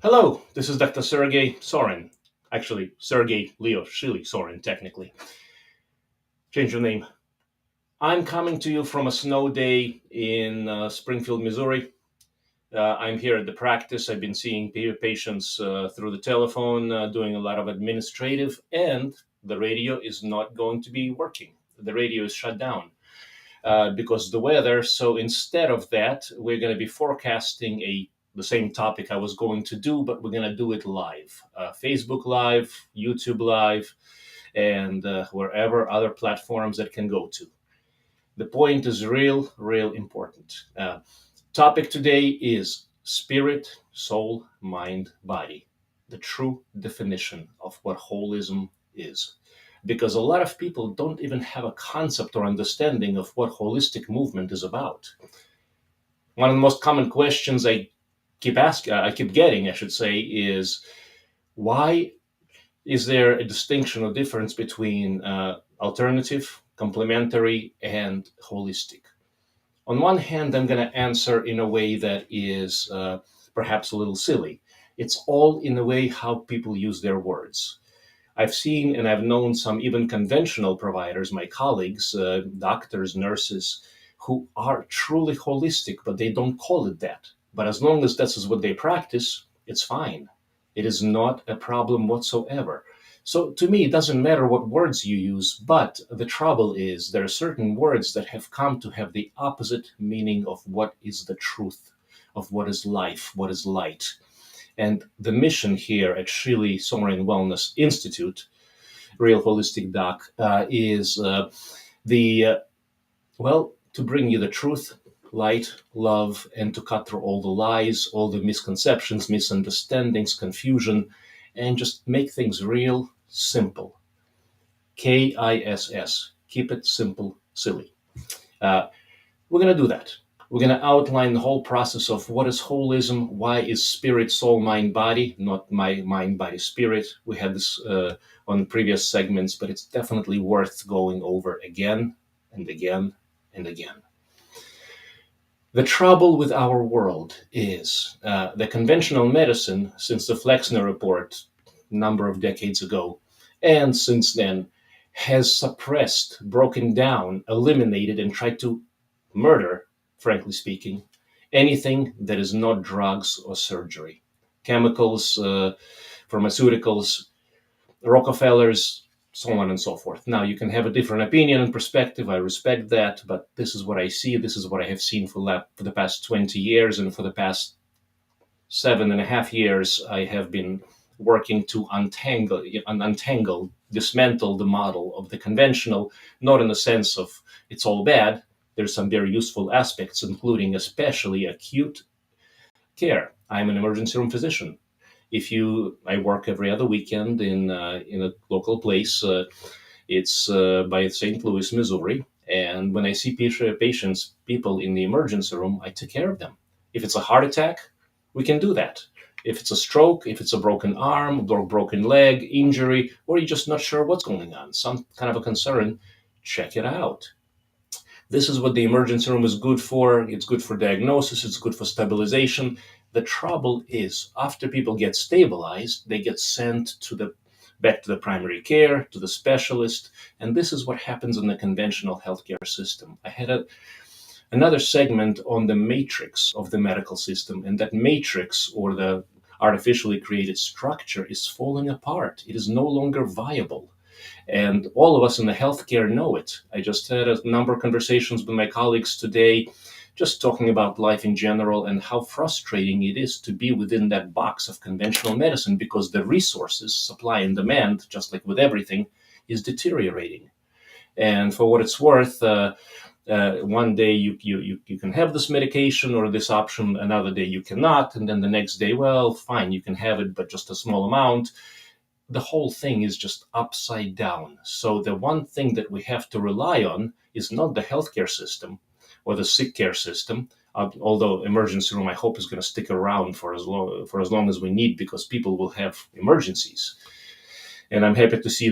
Hello, this is Dr. Sergey Sorin. Actually, Sergey Leo Shealy-Sorin, technically. Change your name. I'm coming to you from a snow day in Springfield, Missouri. I'm here at the practice. I've been seeing patients through the telephone, doing a lot of administrative, and the radio is not going to be working. The radio is shut down because of the weather. So instead of that, we're going to be forecasting the same topic I was going to do, but we're going to do it live. Facebook Live, YouTube Live, and wherever other platforms that can go to. The point is real important. Topic today is spirit, soul, mind, body. The true definition of what holism is. Because a lot of people don't even have a concept or understanding of what holistic movement is about. One of the most common questions I keep getting, I should say, is why is there a distinction or difference between alternative, complementary, and holistic? On one hand, I'm going to answer in a way that is perhaps a little silly. It's all in the way how people use their words. I've seen and I've known some even conventional providers, my colleagues, doctors, nurses, who are truly holistic, but they don't call it that. But as long as this is what they practice, it's fine. It is not a problem whatsoever. So to me, it doesn't matter what words you use, but the trouble is there are certain words that have come to have the opposite meaning of what is the truth, of what is life, what is light. And the mission here at Shealy-Sorin Wellness Institute, Real Holistic Doc, is to bring you the truth, light, love, and to cut through all the lies, all the misconceptions, misunderstandings, confusion, and just make things real simple. KISS. Keep it simple, silly. We're going to do that. We're going to outline the whole process of what is holism, why is spirit, soul, mind, body, not my mind, body, spirit. We had this on previous segments, but it's definitely worth going over again and again and again. The trouble with our world is the conventional medicine, since the Flexner report a number of decades ago, and since then, has suppressed, broken down, eliminated, and tried to murder, frankly speaking, anything that is not drugs or surgery. Chemicals, pharmaceuticals, Rockefellers, so on and so forth. Now, you can have a different opinion and perspective. I respect that, but this is what I see. This is what I have seen for the past 20 years, and for the past 7.5 years, I have been working to dismantle the model of the conventional, not in the sense of it's all bad. There's some very useful aspects, including especially acute care. I'm an emergency room physician. I work every other weekend in a local place. It's by St. Louis, Missouri. And when I see people in the emergency room, I take care of them. If it's a heart attack, we can do that. If it's a stroke, if it's a broken arm, or broken leg, injury, or you're just not sure what's going on, some kind of a concern, check it out. This is what the emergency room is good for. It's good for diagnosis. It's good for stabilization. The trouble is, after people get stabilized, they get sent back to the primary care, to the specialist, and this is what happens in the conventional healthcare system. I had another segment on the matrix of the medical system, and that matrix, or the artificially created structure, is falling apart. It is no longer viable. And all of us in the healthcare know it. I just had a number of conversations with my colleagues today, just talking about life in general and how frustrating it is to be within that box of conventional medicine, because the resources, supply and demand, just like with everything, is deteriorating. And for what it's worth, one day you can have this medication or this option, another day you cannot, and then the next day, well, fine, you can have it, but just a small amount. The whole thing is just upside down. So the one thing that we have to rely on is not the healthcare system or the sick care system, although emergency room, I hope, is going to stick around for as long as we need, because people will have emergencies. And I'm happy to see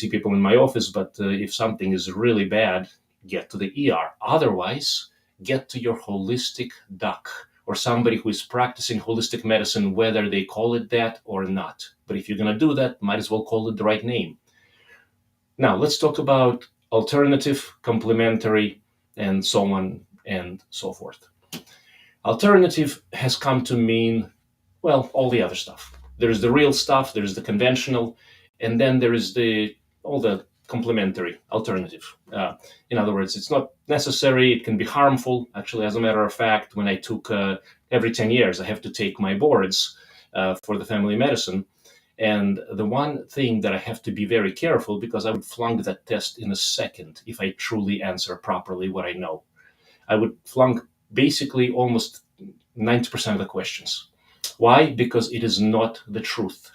people in my office, but if something is really bad, get to the ER. Otherwise, get to your holistic doc, or somebody who is practicing holistic medicine, whether they call it that or not. But if you're going to do that, might as well call it the right name. Now, let's talk about alternative, complementary, and so on and so forth. Alternative has come to mean, well, all the other stuff. There's the real stuff, there's the conventional, and then there is all the complementary alternative. In other words, it's not necessary, it can be harmful. Actually, as a matter of fact, when I took every 10 years, I have to take my boards for the family medicine. And the one thing that I have to be very careful, because I would flunk that test in a second if I truly answer properly what I know. I would flunk basically almost 90% of the questions. Why? Because it is not the truth.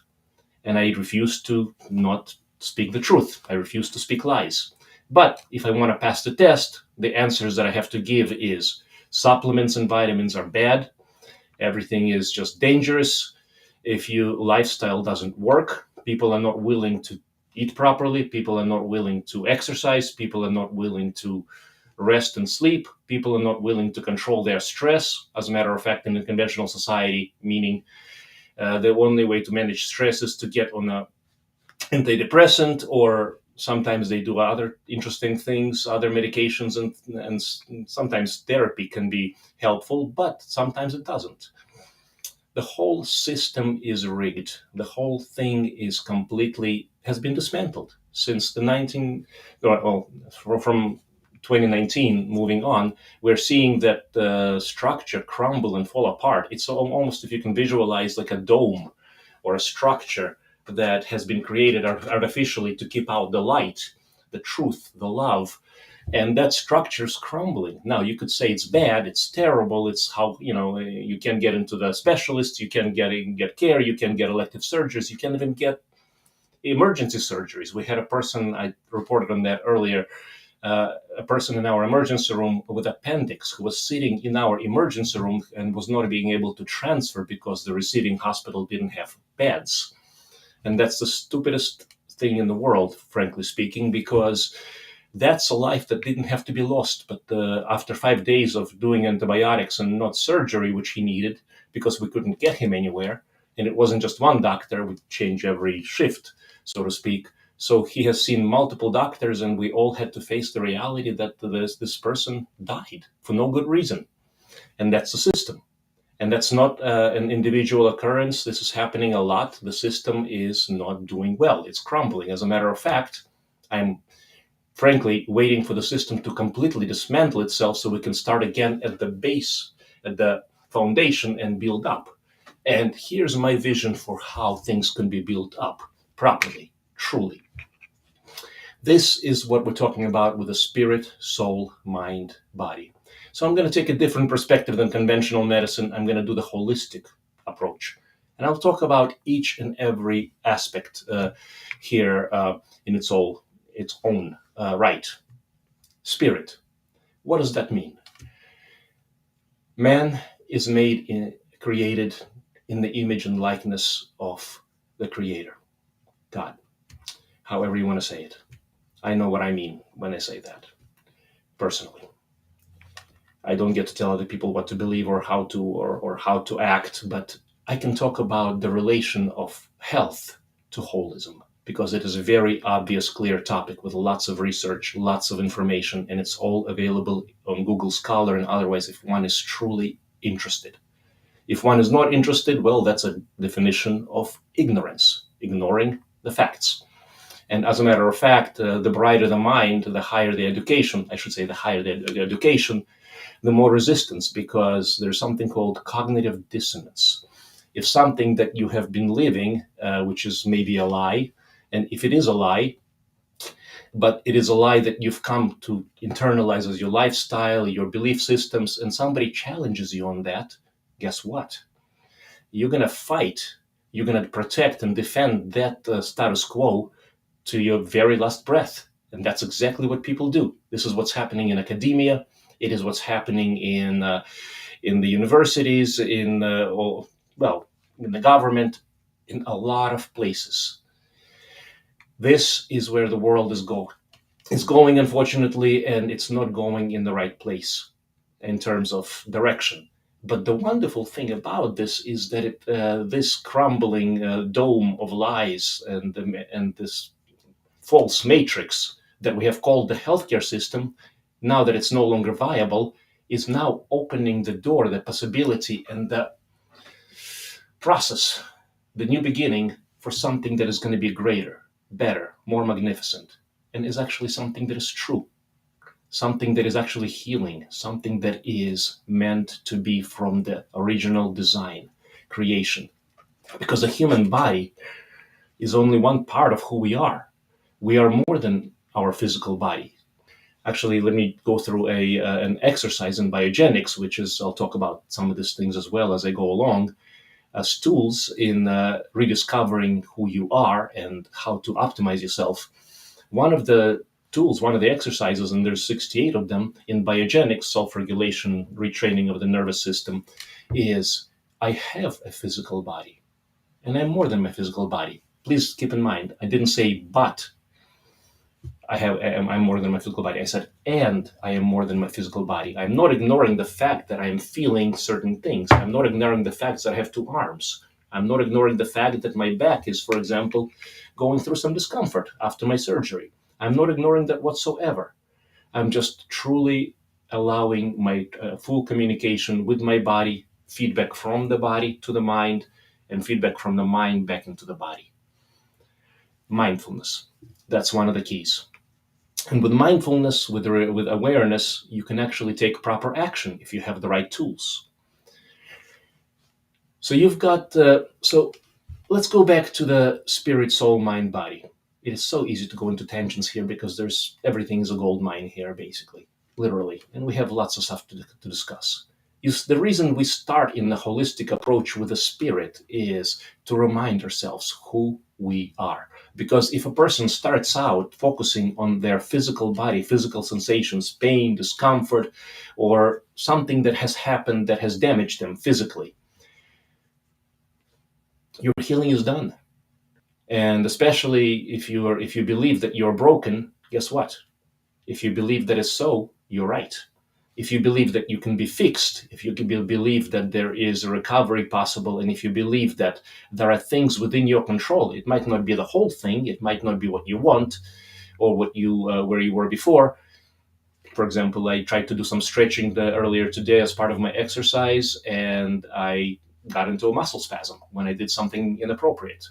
And I refuse to not speak the truth. I refuse to speak lies. But if I want to pass the test, the answers that I have to give is supplements and vitamins are bad. Everything is just dangerous. If your lifestyle doesn't work, people are not willing to eat properly, people are not willing to exercise, people are not willing to rest and sleep, people are not willing to control their stress. As a matter of fact, in the conventional society, meaning the only way to manage stress is to get on a antidepressant, or sometimes they do other interesting things, other medications, and sometimes therapy can be helpful, but sometimes it doesn't. The whole system is rigged. The whole thing is has been dismantled since from 2019 moving on. We're seeing that the structure crumble and fall apart. It's almost, if you can visualize, like a dome or a structure that has been created artificially to keep out the light, the truth, the love, and that structure is crumbling. Now, you could say it's bad, it's terrible, it's how, you can get into the specialists, you can get care, you can get elective surgeries, you can even get emergency surgeries. We had a person, I reported on that earlier, a person in our emergency room with appendix who was sitting in our emergency room and was not being able to transfer because the receiving hospital didn't have beds. And that's the stupidest thing in the world, frankly speaking, because that's a life that didn't have to be lost. But after 5 days of doing antibiotics and not surgery, which he needed because we couldn't get him anywhere, and it wasn't just one doctor, we change every shift, so to speak. So he has seen multiple doctors, and we all had to face the reality that this person died for no good reason. And that's the system. And that's not an individual occurrence. This is happening a lot. The system is not doing well. It's crumbling. As a matter of fact, I'm frankly waiting for the system to completely dismantle itself so we can start again at the base, at the foundation, and build up. And here's my vision for how things can be built up properly, truly. This is what we're talking about with the spirit, soul, mind, body. So I'm going to take a different perspective than conventional medicine. I'm going to do the holistic approach. And I'll talk about each and every aspect here in its own right. Spirit. What does that mean? Man is created in the image and likeness of the Creator, God, however you want to say it. I know what I mean when I say that, personally. I don't get to tell other people what to believe or how to act, but I can talk about the relation of health to holism, because it is a very obvious, clear topic with lots of research, lots of information, and it's all available on Google Scholar and otherwise if one is truly interested. If one is not interested, well, that's a definition of ignorance, ignoring the facts. And as a matter of fact, the brighter the mind, the higher the education, I should say the higher the education, the more resistance, because there's something called cognitive dissonance. If something that you have been living, which is maybe a lie, and if it is a lie, but it is a lie that you've come to internalize as your lifestyle, your belief systems, and somebody challenges you on that, guess what? You're going to fight, you're going to protect and defend that status quo to your very last breath. And that's exactly what people do. This is what's happening in academia. It is what's happening in the universities, in the government, in a lot of places. This is where the world is going. It's going, unfortunately, and it's not going in the right place in terms of direction. But the wonderful thing about this is that this crumbling dome of lies and this false matrix that we have called the healthcare system, now that it's no longer viable, is now opening the door, the possibility, and the process, the new beginning for something that is going to be greater, better, more magnificent, and is actually something that is true, something that is actually healing, something that is meant to be from the original design, creation. Because the human body is only one part of who we are. We are more than our physical body. Actually, let me go through an exercise in Biogenics, which is, I'll talk about some of these things as well as I go along, as tools in rediscovering who you are and how to optimize yourself. One of the tools, one of the exercises, and there's 68 of them in Biogenics, self-regulation, retraining of the nervous system, is I have a physical body, and I'm more than my physical body. Please keep in mind, I didn't say but I'm more than my physical body. I said, and I am more than my physical body. I'm not ignoring the fact that I am feeling certain things. I'm not ignoring the fact that I have two arms. I'm not ignoring the fact that my back is, for example, going through some discomfort after my surgery. I'm not ignoring that whatsoever. I'm just truly allowing my full communication with my body, feedback from the body to the mind, and feedback from the mind back into the body. Mindfulness. That's one of the keys. And with mindfulness, with awareness, you can actually take proper action if you have the right tools. So you've got, so let's go back to the spirit, soul, mind, body. It is so easy to go into tangents here because everything is a gold mine here, basically, literally. And we have lots of stuff to discuss. The reason we start in the holistic approach with the spirit is to remind ourselves who we are. Because if a person starts out focusing on their physical body, physical sensations, pain, discomfort, or something that has happened that has damaged them physically, your healing is done. And especially if you believe that you're broken, guess what? If you believe that is so, you're right. If you believe that you can be fixed, if you believe that there is a recovery possible, and if you believe that there are things within your control, it might not be the whole thing, it might not be what you want or what you where you were before. For example, I tried to do some stretching earlier today as part of my exercise, and I got into a muscle spasm when I did something inappropriate.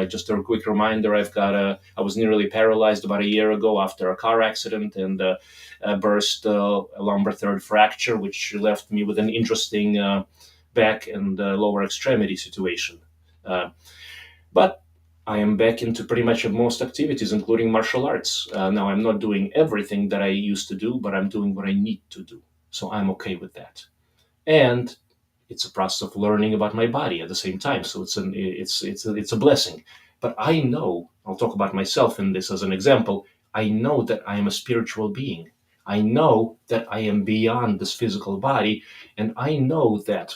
Just a quick reminder, I was nearly paralyzed about a year ago after a car accident and burst a lumbar third fracture, which left me with an interesting back and lower extremity situation. But I am back into pretty much most activities, including martial arts. Now, I'm not doing everything that I used to do, but I'm doing what I need to do. So I'm okay with that. And it's a process of learning about my body at the same time. So it's a blessing. But I know, I'll talk about myself in this as an example. I know that I am a spiritual being. I know that I am beyond this physical body. And I know that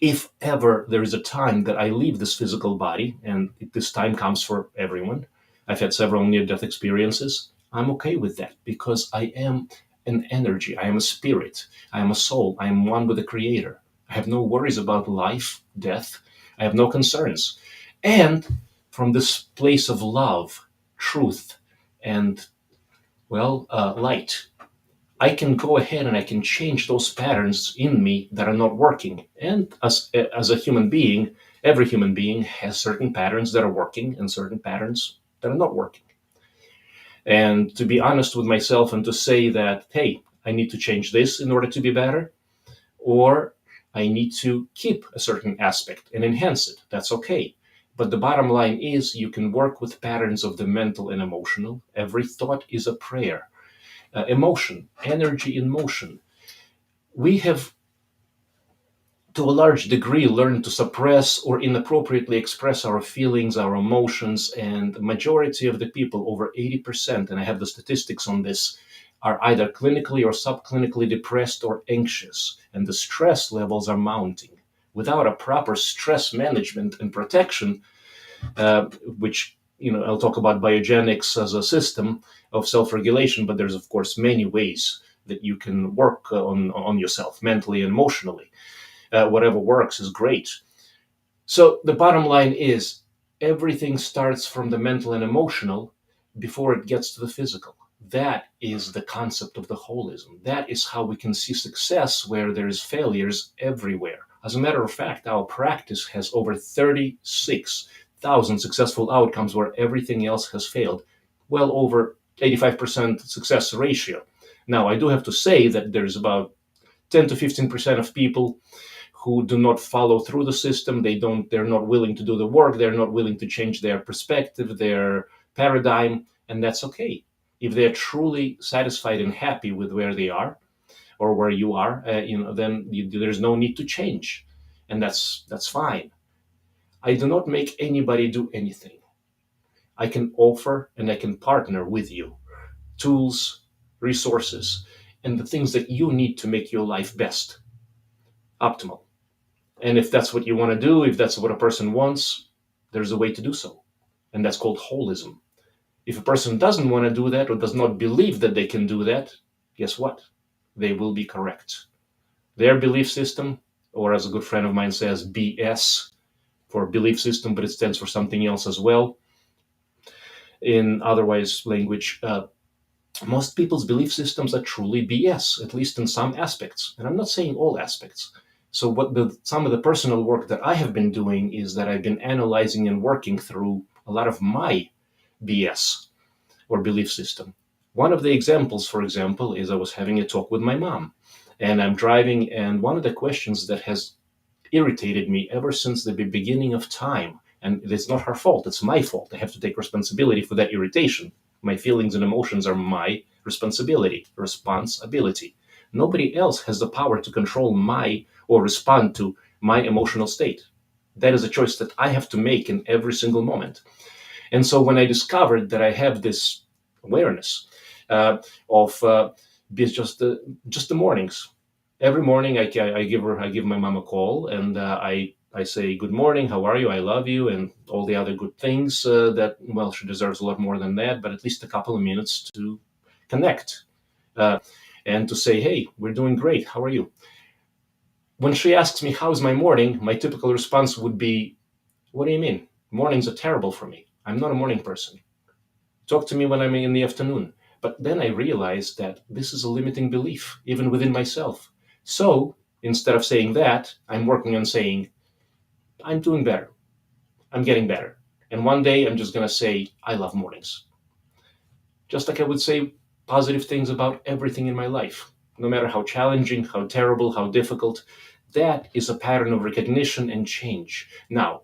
if ever there is a time that I leave this physical body, and this time comes for everyone, I've had several near-death experiences, I'm okay with that because I am an energy, I am a spirit, I am a soul, I am one with the Creator. I have no worries about life, death, I have no concerns. And from this place of love, truth, and, light, I can go ahead and I can change those patterns in me that are not working. And as a human being, every human being has certain patterns that are working and certain patterns that are not working. And to be honest with myself and to say that, hey, I need to change this in order to be better, or I need to keep a certain aspect and enhance it. That's okay. But the bottom line is you can work with patterns of the mental and emotional. Every thought is a prayer. Emotion, energy in motion. We have, to a large degree, learned to suppress or inappropriately express our feelings, our emotions, and the majority of the people, over 80%, and I have the statistics on this, are either clinically or subclinically depressed or anxious, and the stress levels are mounting. Without a proper stress management and protection, which I'll talk about biogenics as a system of self-regulation, but there's of course many ways that you can work on yourself mentally and emotionally. whatever works is great. So the bottom line is everything starts from the mental and emotional before it gets to the physical. That is the concept of the holism. That is how we can see success where there is failures everywhere. As a matter of fact, our practice has over 36,000 successful outcomes where everything else has failed. Well over 85% success ratio. Now, I do have to say that there's about 10 to 15% of people who do not follow through the system. They're not willing to do the work. They're not willing to change their perspective, their paradigm, and that's okay. If they're truly satisfied and happy with where they are or where you are, then there's no need to change, and that's fine. I do not make anybody do anything. I can offer and I can partner with you tools, resources, and the things that you need to make your life best, optimal. And if that's what you want to do, if that's what a person wants, there's a way to do so. And that's called holism. If a person doesn't want to do that or does not believe that they can do that, guess what? They will be correct. Their belief system, or as a good friend of mine says, BS for belief system, but it stands for something else as well in otherwise language. Most people's belief systems are truly BS, at least in some aspects. And I'm not saying all aspects. So some of the personal work that I have been doing is that I've been analyzing and working through a lot of my BS or belief system. One of the examples, for example, is I was having a talk with my mom, and I'm driving, and one of the questions that has irritated me ever since the beginning of time, and it's not her fault, it's my fault. I have to take responsibility for that irritation. My feelings and emotions are my responsibility. Nobody else has the power to control my or respond to my emotional state. That is a choice that I have to make in every single moment. And so when I discovered that I have this awareness of just the mornings, every morning I give my mom a call, and I say, good morning, how are you? I love you, and all the other good things that, well, she deserves a lot more than that, but at least a couple of minutes to connect and to say, hey, we're doing great. How are you? When she asks me, how's my morning? My typical response would be, what do you mean? Mornings are terrible for me. I'm not a morning person. Talk to me when I'm in the afternoon. But then I realized that this is a limiting belief, even within myself. So instead of saying that, I'm working on saying, I'm doing better. I'm getting better. And one day I'm just going to say, I love mornings. Just like I would say positive things about everything in my life, no matter how challenging, how terrible, how difficult. That is a pattern of recognition and change. Now,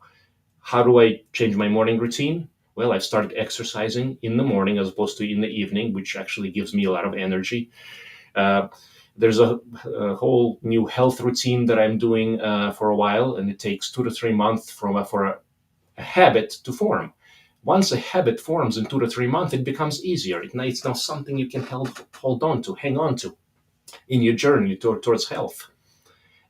how do I change my morning routine? Well, I've started exercising in the morning as opposed to in the evening, which actually gives me a lot of energy. There's a whole new health routine that I'm doing for a while, and it takes 2 to 3 months for a habit to form. Once a habit forms in 2 to 3 months, it becomes easier. It's now something you can hold on to, hang on to in your journey towards health.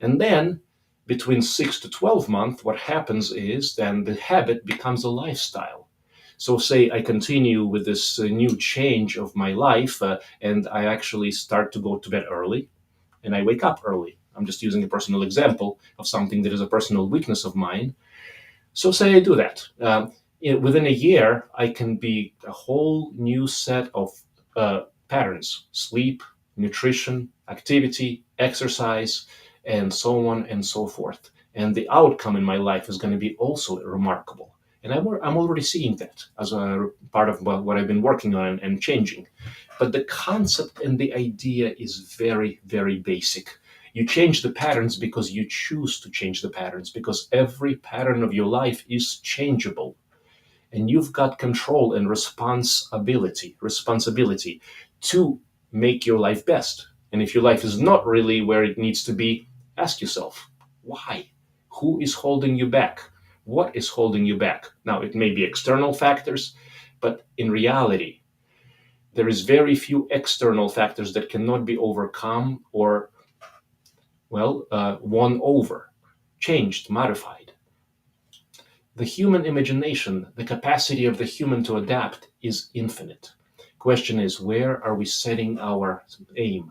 And then between 6 to 12 months, what happens is then the habit becomes a lifestyle. So say I continue with this new change of my life and I actually start to go to bed early and I wake up early. I'm just using a personal example of something that is a personal weakness of mine. So say I do that. Within a year, I can be a whole new set of patterns: sleep, nutrition, activity, exercise, and so on and so forth. And the outcome in my life is going to be also remarkable. And I'm already seeing that as a part of what I've been working on and changing. But the concept and the idea is very, very basic. You change the patterns because you choose to change the patterns, because every pattern of your life is changeable. And you've got control and responsibility to make your life best. And if your life is not really where it needs to be, ask yourself, why? Who is holding you back? What is holding you back? Now, it may be external factors, but in reality, there is very few external factors that cannot be overcome or won over, changed, modified. The human imagination, the capacity of the human to adapt, is infinite. Question is, where are we setting our aim?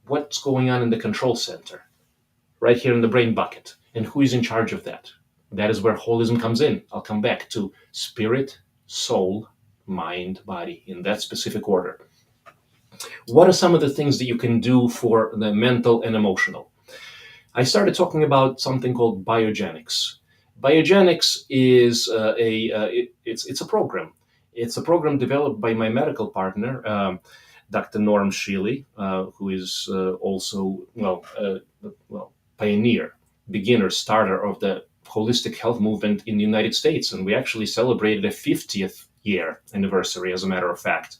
What's going on in the control center? right here in the brain bucket. And who is in charge of that? That is where holism comes in. I'll come back to spirit, soul, mind, body, in that specific order. What are some of the things that you can do for the mental and emotional? I started talking about something called Biogenics. Biogenics is it's a program. It's a program developed by my medical partner, Dr. Norm Shealy, who is also pioneer, beginner, starter of the holistic health movement in the United States, and we actually celebrated a 50th year anniversary, as a matter of fact,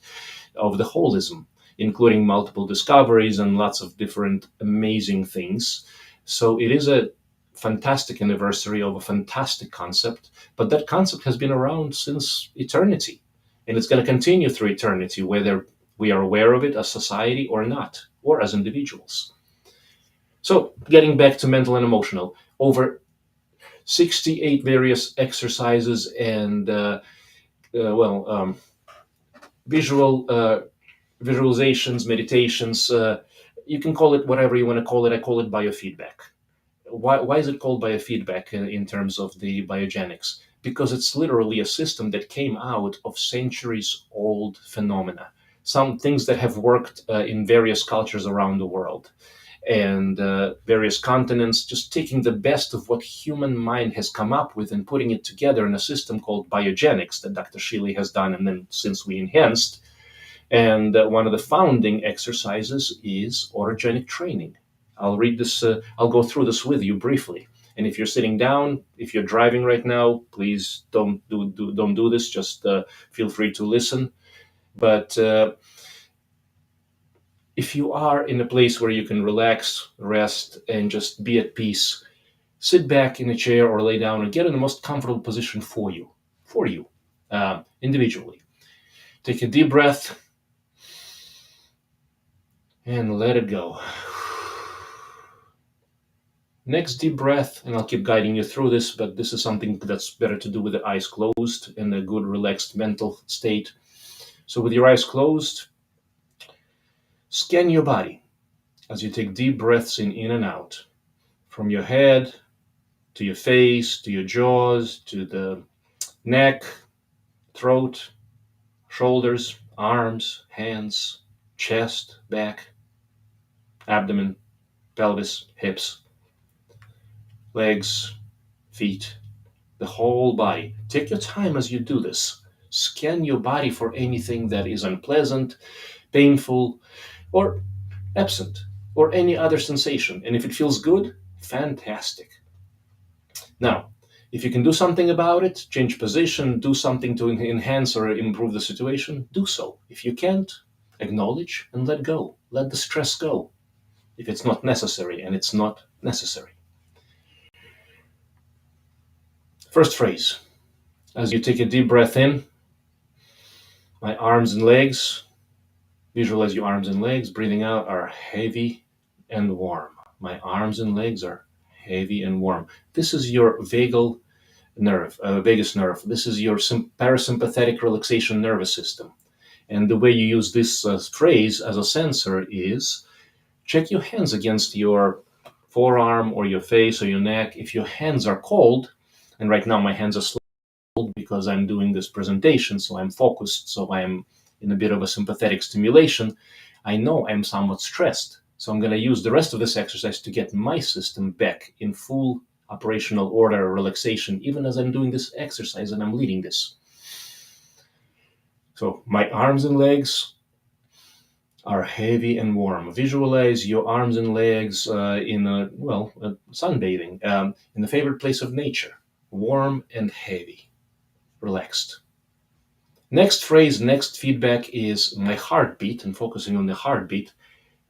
of the holism, including multiple discoveries and lots of different amazing things. So it is a fantastic anniversary of a fantastic concept, but that concept has been around since eternity, and it's going to continue through eternity, whether we are aware of it as society or not, or as individuals. So getting back to mental and emotional, over 68 various exercises and visualizations, meditations. You can call it whatever you want to call it. I call it biofeedback. Why is it called biofeedback in terms of the biogenics? Because it's literally a system that came out of centuries old phenomena, some things that have worked in various cultures around the world and various continents, just taking the best of what human mind has come up with and putting it together in a system called Biogenics that Dr. Shealy has done, and then since we enhanced. And one of the founding exercises is autogenic training. I'll read this, I'll go through this with you briefly. And if you're sitting down, if you're driving right now, please don't do this, just feel free to listen. But if you are in a place where you can relax, rest, and just be at peace, sit back in a chair or lay down and get in the most comfortable position for you, individually. Take a deep breath and let it go. Next deep breath, and I'll keep guiding you through this, but this is something that's better to do with the eyes closed in a good relaxed mental state. So with your eyes closed, scan your body as you take deep breaths in and out, from your head to your face, to your jaws, to the neck, throat, shoulders, arms, hands, chest, back, abdomen, pelvis, hips, legs, feet, the whole body. Take your time as you do this. Scan your body for anything that is unpleasant, painful, or absent, or any other sensation. And if it feels good, fantastic. Now, if you can do something about it, change position, do something to enhance or improve the situation, do so. If you can't, acknowledge and let go. Let the stress go if it's not necessary, and it's not necessary. First phrase, as you take a deep breath in, my arms and legs, visualize your arms and legs, breathing out, are heavy and warm. My arms and legs are heavy and warm. This is your vagus nerve. This is your parasympathetic relaxation nervous system. And the way you use this phrase as a sensor is check your hands against your forearm or your face or your neck. If your hands are cold, and right now my hands are cold because I'm doing this presentation, so I'm focused, so I'm in a bit of a sympathetic stimulation, I know I'm somewhat stressed. So I'm going to use the rest of this exercise to get my system back in full operational order or relaxation, even as I'm doing this exercise and I'm leading this. So my arms and legs are heavy and warm. Visualize your arms and legs in sunbathing, in the favorite place of nature, warm and heavy, relaxed. Next phrase, next feedback is my heartbeat, and focusing on the heartbeat,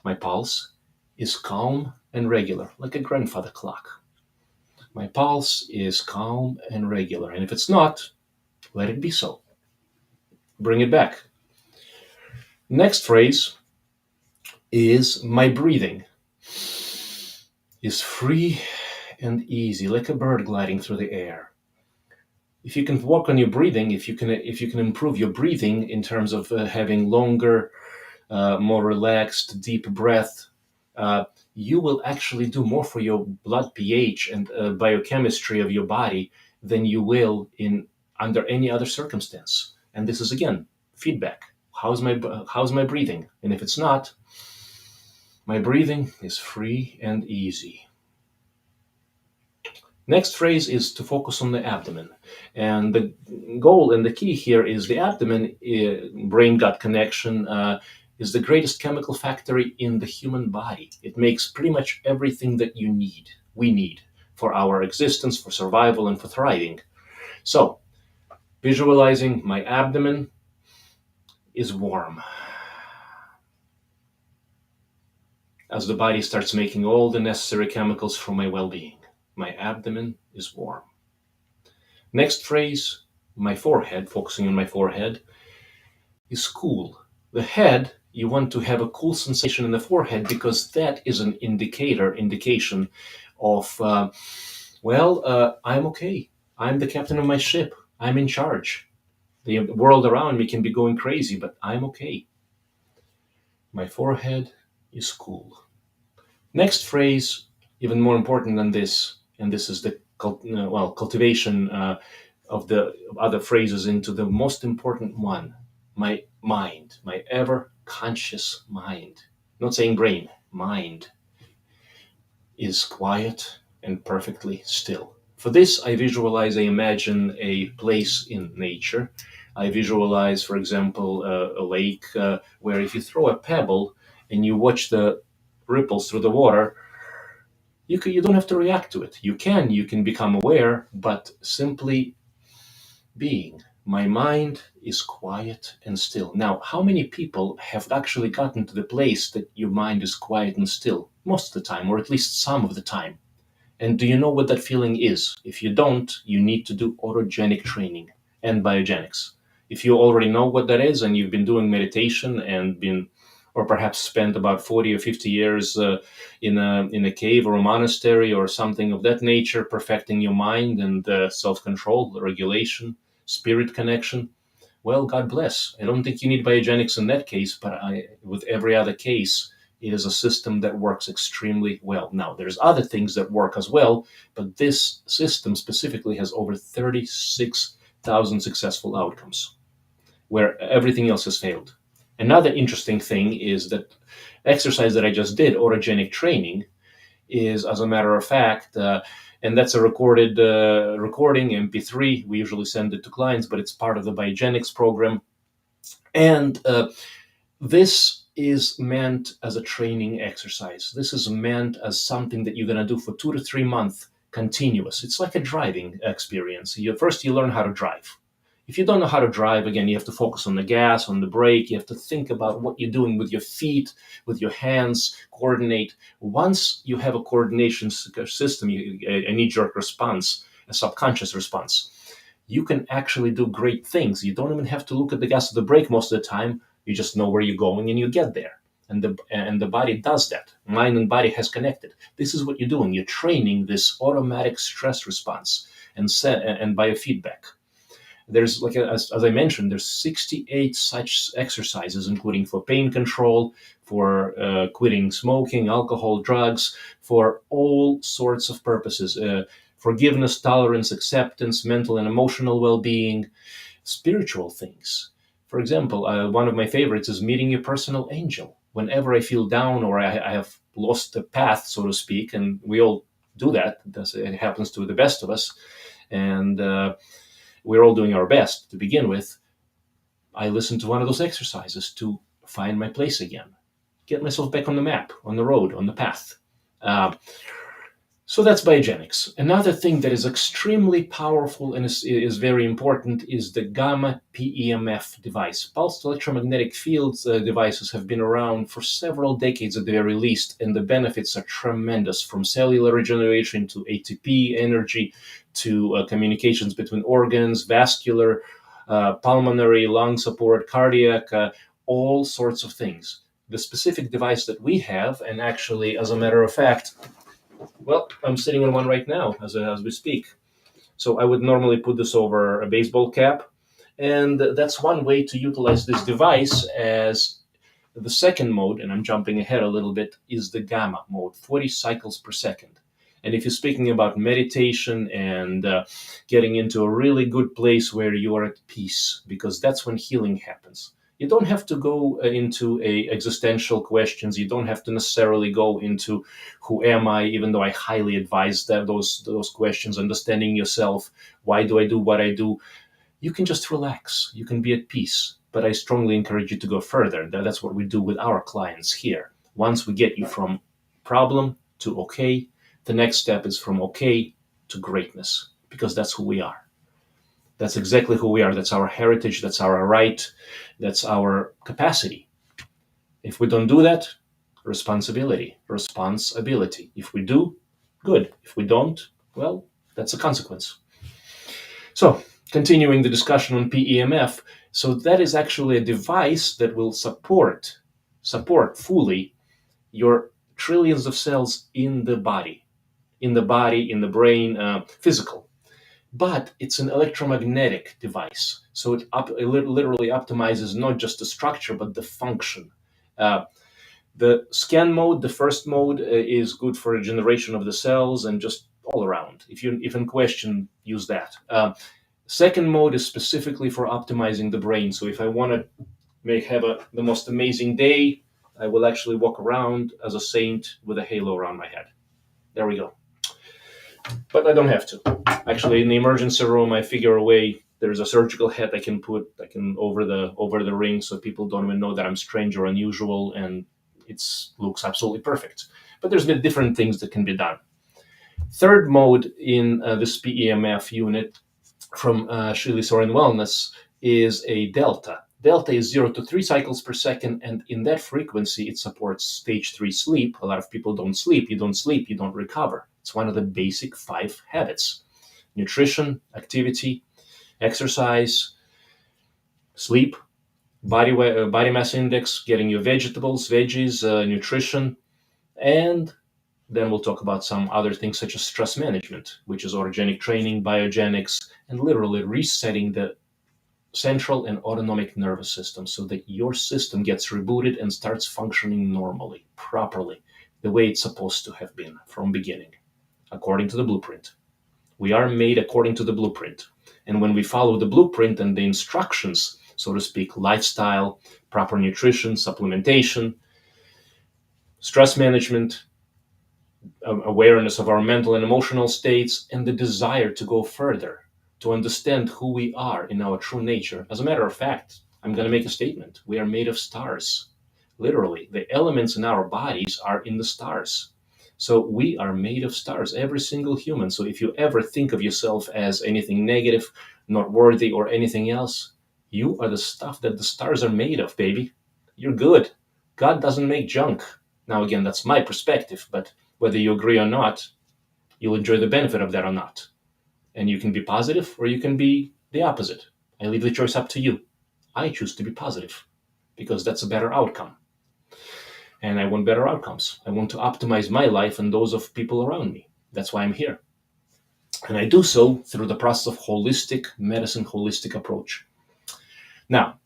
my pulse is calm and regular, like a grandfather clock. My pulse is calm and regular, and if it's not, let it be so. Bring it back. Next phrase is my breathing is free and easy, like a bird gliding through the air. If you can work on your breathing, if you can improve your breathing in terms of having longer, more relaxed, deep breath, you will actually do more for your blood pH and biochemistry of your body than you will in under any other circumstance. And this is again feedback. How's my breathing? And if it's not, my breathing is free and easy. Next phrase is to focus on the abdomen. And the goal and the key here is the abdomen, brain-gut connection, is the greatest chemical factory in the human body. It makes pretty much everything that we need for our existence, for survival, and for thriving. So, visualizing my abdomen is warm. As the body starts making all the necessary chemicals for my well-being, my abdomen is warm. Next phrase, my forehead, focusing on my forehead, is cool. The head, you want to have a cool sensation in the forehead because that is an indication of, I'm okay. I'm the captain of my ship. I'm in charge. The world around me can be going crazy, but I'm okay. My forehead is cool. Next phrase, even more important than this, and this is the cultivation of the other phrases into the most important one, my mind, my ever-conscious mind. Not saying brain, mind is quiet and perfectly still. For this, I visualize, I imagine a place in nature. I visualize, for example, a lake where if you throw a pebble and you watch the ripples through the water, you don't have to react to it. You can become aware, but simply being. My mind is quiet and still. Now, how many people have actually gotten to the place that your mind is quiet and still? Most of the time, or at least some of the time. And do you know what that feeling is? If you don't, you need to do autogenic training and biogenics. If you already know what that is and you've been doing meditation and or perhaps spent about 40 or 50 years in a cave or a monastery or something of that nature, perfecting your mind and self-control, regulation, spirit connection, well, God bless. I don't think you need biogenics in that case, but with every other case, it is a system that works extremely well. Now, there's other things that work as well, but this system specifically has over 36,000 successful outcomes, where everything else has failed. Another interesting thing is that exercise that I just did, autogenic training, is, as a matter of fact, and that's a recorded recording, MP3. We usually send it to clients, but it's part of the Biogenics program. And this is meant as a training exercise. This is meant as something that you're going to do for 2 to 3 months continuous. It's like a driving experience. First, you learn how to drive. If you don't know how to drive, again, you have to focus on the gas, on the brake. You have to think about what you're doing with your feet, with your hands, coordinate. Once you have a coordination system, a knee-jerk response, a subconscious response, you can actually do great things. You don't even have to look at the gas or the brake most of the time. You just know where you're going and you get there. And the body does that. Mind and body has connected. This is what you're doing. You're training this automatic stress response and biofeedback. There's, like as I mentioned, there's 68 such exercises, including for pain control, for quitting smoking, alcohol, drugs, for all sorts of purposes. Forgiveness, tolerance, acceptance, mental and emotional well-being, spiritual things. For example, one of my favorites is meeting your personal angel. Whenever I feel down or I have lost the path, so to speak, and we all do that, it happens to the best of us, and we're all doing our best to begin with, I listen to one of those exercises to find my place again, get myself back on the map, on the road, on the path. So that's biogenics. Another thing that is extremely powerful and is very important is the gamma PEMF device. Pulsed electromagnetic fields devices have been around for several decades at the very least, and the benefits are tremendous, from cellular regeneration to ATP energy to communications between organs, vascular, pulmonary, lung support, cardiac, all sorts of things. The specific device that we have, and actually, as a matter of fact, well, I'm sitting on one right now as we speak. So I would normally put this over a baseball cap. And that's one way to utilize this device as The second mode, and I'm jumping ahead a little bit, is the gamma mode, 40 cycles per second. And if you're speaking about meditation and getting into a really good place where you are at peace, because that's when healing happens. You don't have to go into existential questions. You don't have to necessarily go into who am I, even though I highly advise that those questions, understanding yourself, why do I do what I do. You can just relax. You can be at peace. But I strongly encourage you to go further. That's what we do with our clients here. Once we get you from problem to okay, the next step is from okay to greatness, because that's who we are. That's exactly who we are. That's our heritage. That's our right. That's our capacity. If we don't do that, responsibility. If we do, good. If we don't, well, that's a consequence. So, continuing the discussion on PEMF, so that is actually a device that will support fully your trillions of cells in the body, in the brain, physical. But it's an electromagnetic device, so it literally optimizes not just the structure but the function. The scan mode, the first mode, is good for regeneration of the cells and just all around. If in question, use that. Second mode is specifically for optimizing the brain. So if I want to have the most amazing day, I will actually walk around as a saint with a halo around my head. There we go. But I don't have to. Actually, in the emergency room, I figure a way. There's a surgical hat I can put over the ring, so people don't even know that I'm strange or unusual, and it looks absolutely perfect. But there's different things that can be done. Third mode in this PEMF unit from Shealy-Sorin Wellness is a delta. Delta is 0 to 3 cycles per second, and in that frequency, it supports stage 3 sleep. A lot of people don't sleep. You don't recover. It's one of the basic 5 habits: nutrition, activity, exercise, sleep, body mass index, getting your veggies, nutrition, and then we'll talk about some other things such as stress management, which is autogenic training, biogenics, and literally resetting the central and autonomic nervous system so that your system gets rebooted and starts functioning normally, properly, the way it's supposed to have been from beginning, according to the blueprint. We are made according to the blueprint. And when we follow the blueprint and the instructions, so to speak, lifestyle, proper nutrition, supplementation, stress management, awareness of our mental and emotional states, and the desire to go further, to understand who we are in our true nature. As a matter of fact, I'm going to make a statement. We are made of stars. Literally, the elements in our bodies are in the stars. So we are made of stars, every single human. So if you ever think of yourself as anything negative, not worthy, or anything else, you are the stuff that the stars are made of, baby. You're good. God doesn't make junk. Now, again, that's my perspective, but whether you agree or not, you'll enjoy the benefit of that or not. And you can be positive or you can be the opposite. I leave the choice up to you. I choose to be positive because that's a better outcome. And I want better outcomes. I want to optimize my life and those of people around me. That's why I'm here. And I do so through the process of holistic medicine, holistic approach. Now,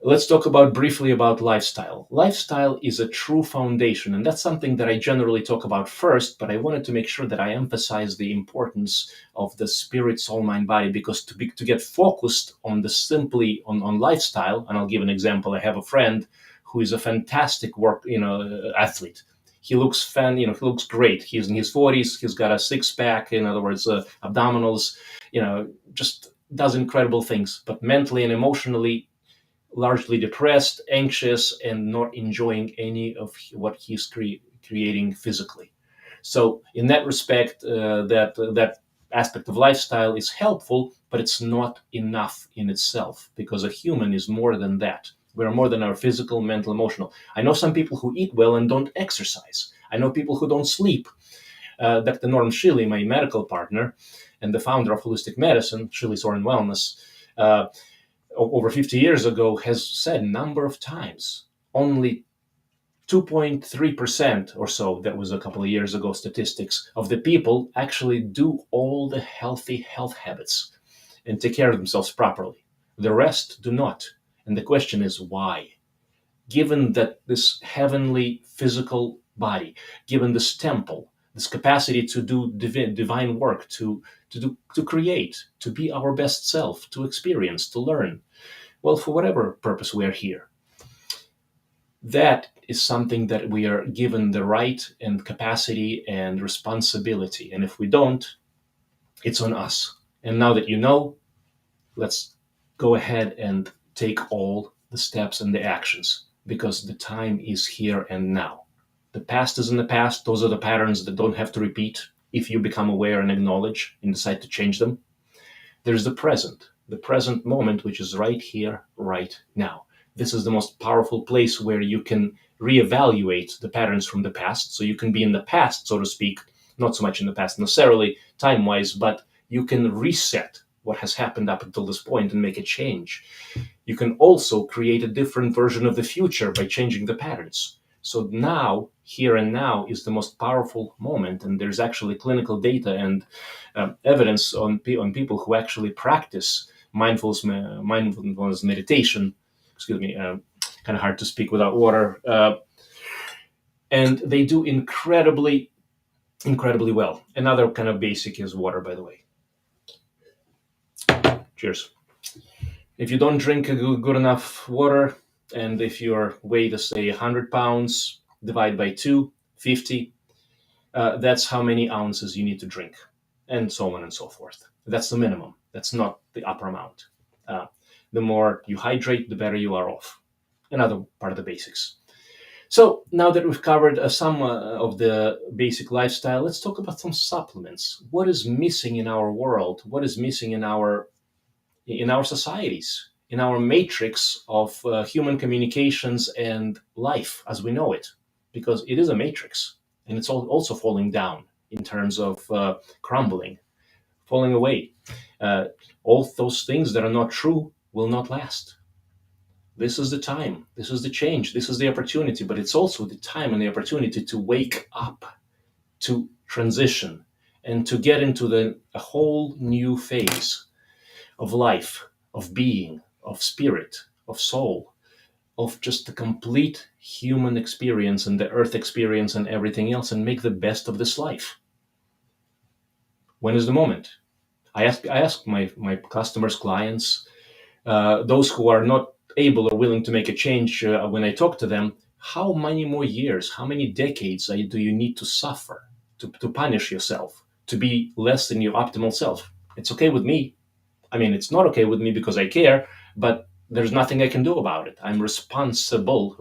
let's talk briefly about lifestyle. Lifestyle is a true foundation, and that's something that I generally talk about first, but I wanted to make sure that I emphasize the importance of the spirit, soul, mind, body, because to get focused on on lifestyle, and I'll give an example. I have a friend who is a fantastic athlete. He looks he looks great. He's in his 40s. He's got a six-pack, in other words, abdominals, just does incredible things, but mentally and emotionally largely depressed, anxious, and not enjoying any of what he's creating physically. So in that respect, that aspect of lifestyle is helpful, but it's not enough in itself, because a human is more than that. We are more than our physical, mental, emotional. I know some people who eat well and don't exercise. I know people who don't sleep. Dr. Norm Shealy, my medical partner and the founder of holistic medicine, Shealy-Sorin Wellness, over 50 years ago, has said a number of times, only 2.3% or so, that was a couple of years ago statistics, of the people actually do all the healthy health habits and take care of themselves properly. The rest do not. And the question is why? given that this heavenly physical body, given this temple, this capacity to do divine work, to create, to be our best self, to experience, to learn, well, for whatever purpose we are here. That is something that we are given the right and capacity and responsibility. And if we don't, it's on us. And now that you know, let's go ahead and take all the steps and the actions, because the time is here and now. The past is in the past. Those are the patterns that don't have to repeat if you become aware and acknowledge and decide to change them. There's the present moment, which is right here, right now. This is the most powerful place where you can reevaluate the patterns from the past. So you can be in the past, so to speak, not so much in the past necessarily time-wise, but you can reset what has happened up until this point and make a change. You can also create a different version of the future by changing the patterns. So now, here and now, is the most powerful moment, and there's actually clinical data and evidence on people who actually practice mindfulness meditation. Excuse me, kind of hard to speak without water. And they do incredibly well. Another kind of basic is water, by the way. Cheers. If you don't drink a good enough water, and if your weight is, say, 100 pounds, divide by 2, 50, that's how many ounces you need to drink, and so on and so forth. That's the minimum. That's not the upper amount. The more you hydrate, the better you are off. Another part of the basics. So now that we've covered some of the basic lifestyle, let's talk about some supplements. What is missing in our world? What is missing in our societies, in our matrix of human communications and life as we know it? Because it is a matrix, and it's also falling down in terms of crumbling, falling away. All those things that are not true will not last. This is the time. This is the change. This is the opportunity. But it's also the time and the opportunity to wake up, to transition, and to get into a whole new phase of life, of being, of spirit, of soul, of just the complete human experience and the earth experience and everything else, and make the best of this life. When is the moment? I ask my customers, clients, those who are not able or willing to make a change, when I talk to them, how many more years, how many decades do you need to suffer, to punish yourself, to be less than your optimal self? It's okay with me. I mean, it's not okay with me because I care, but there's nothing I can do about it. I'm responsible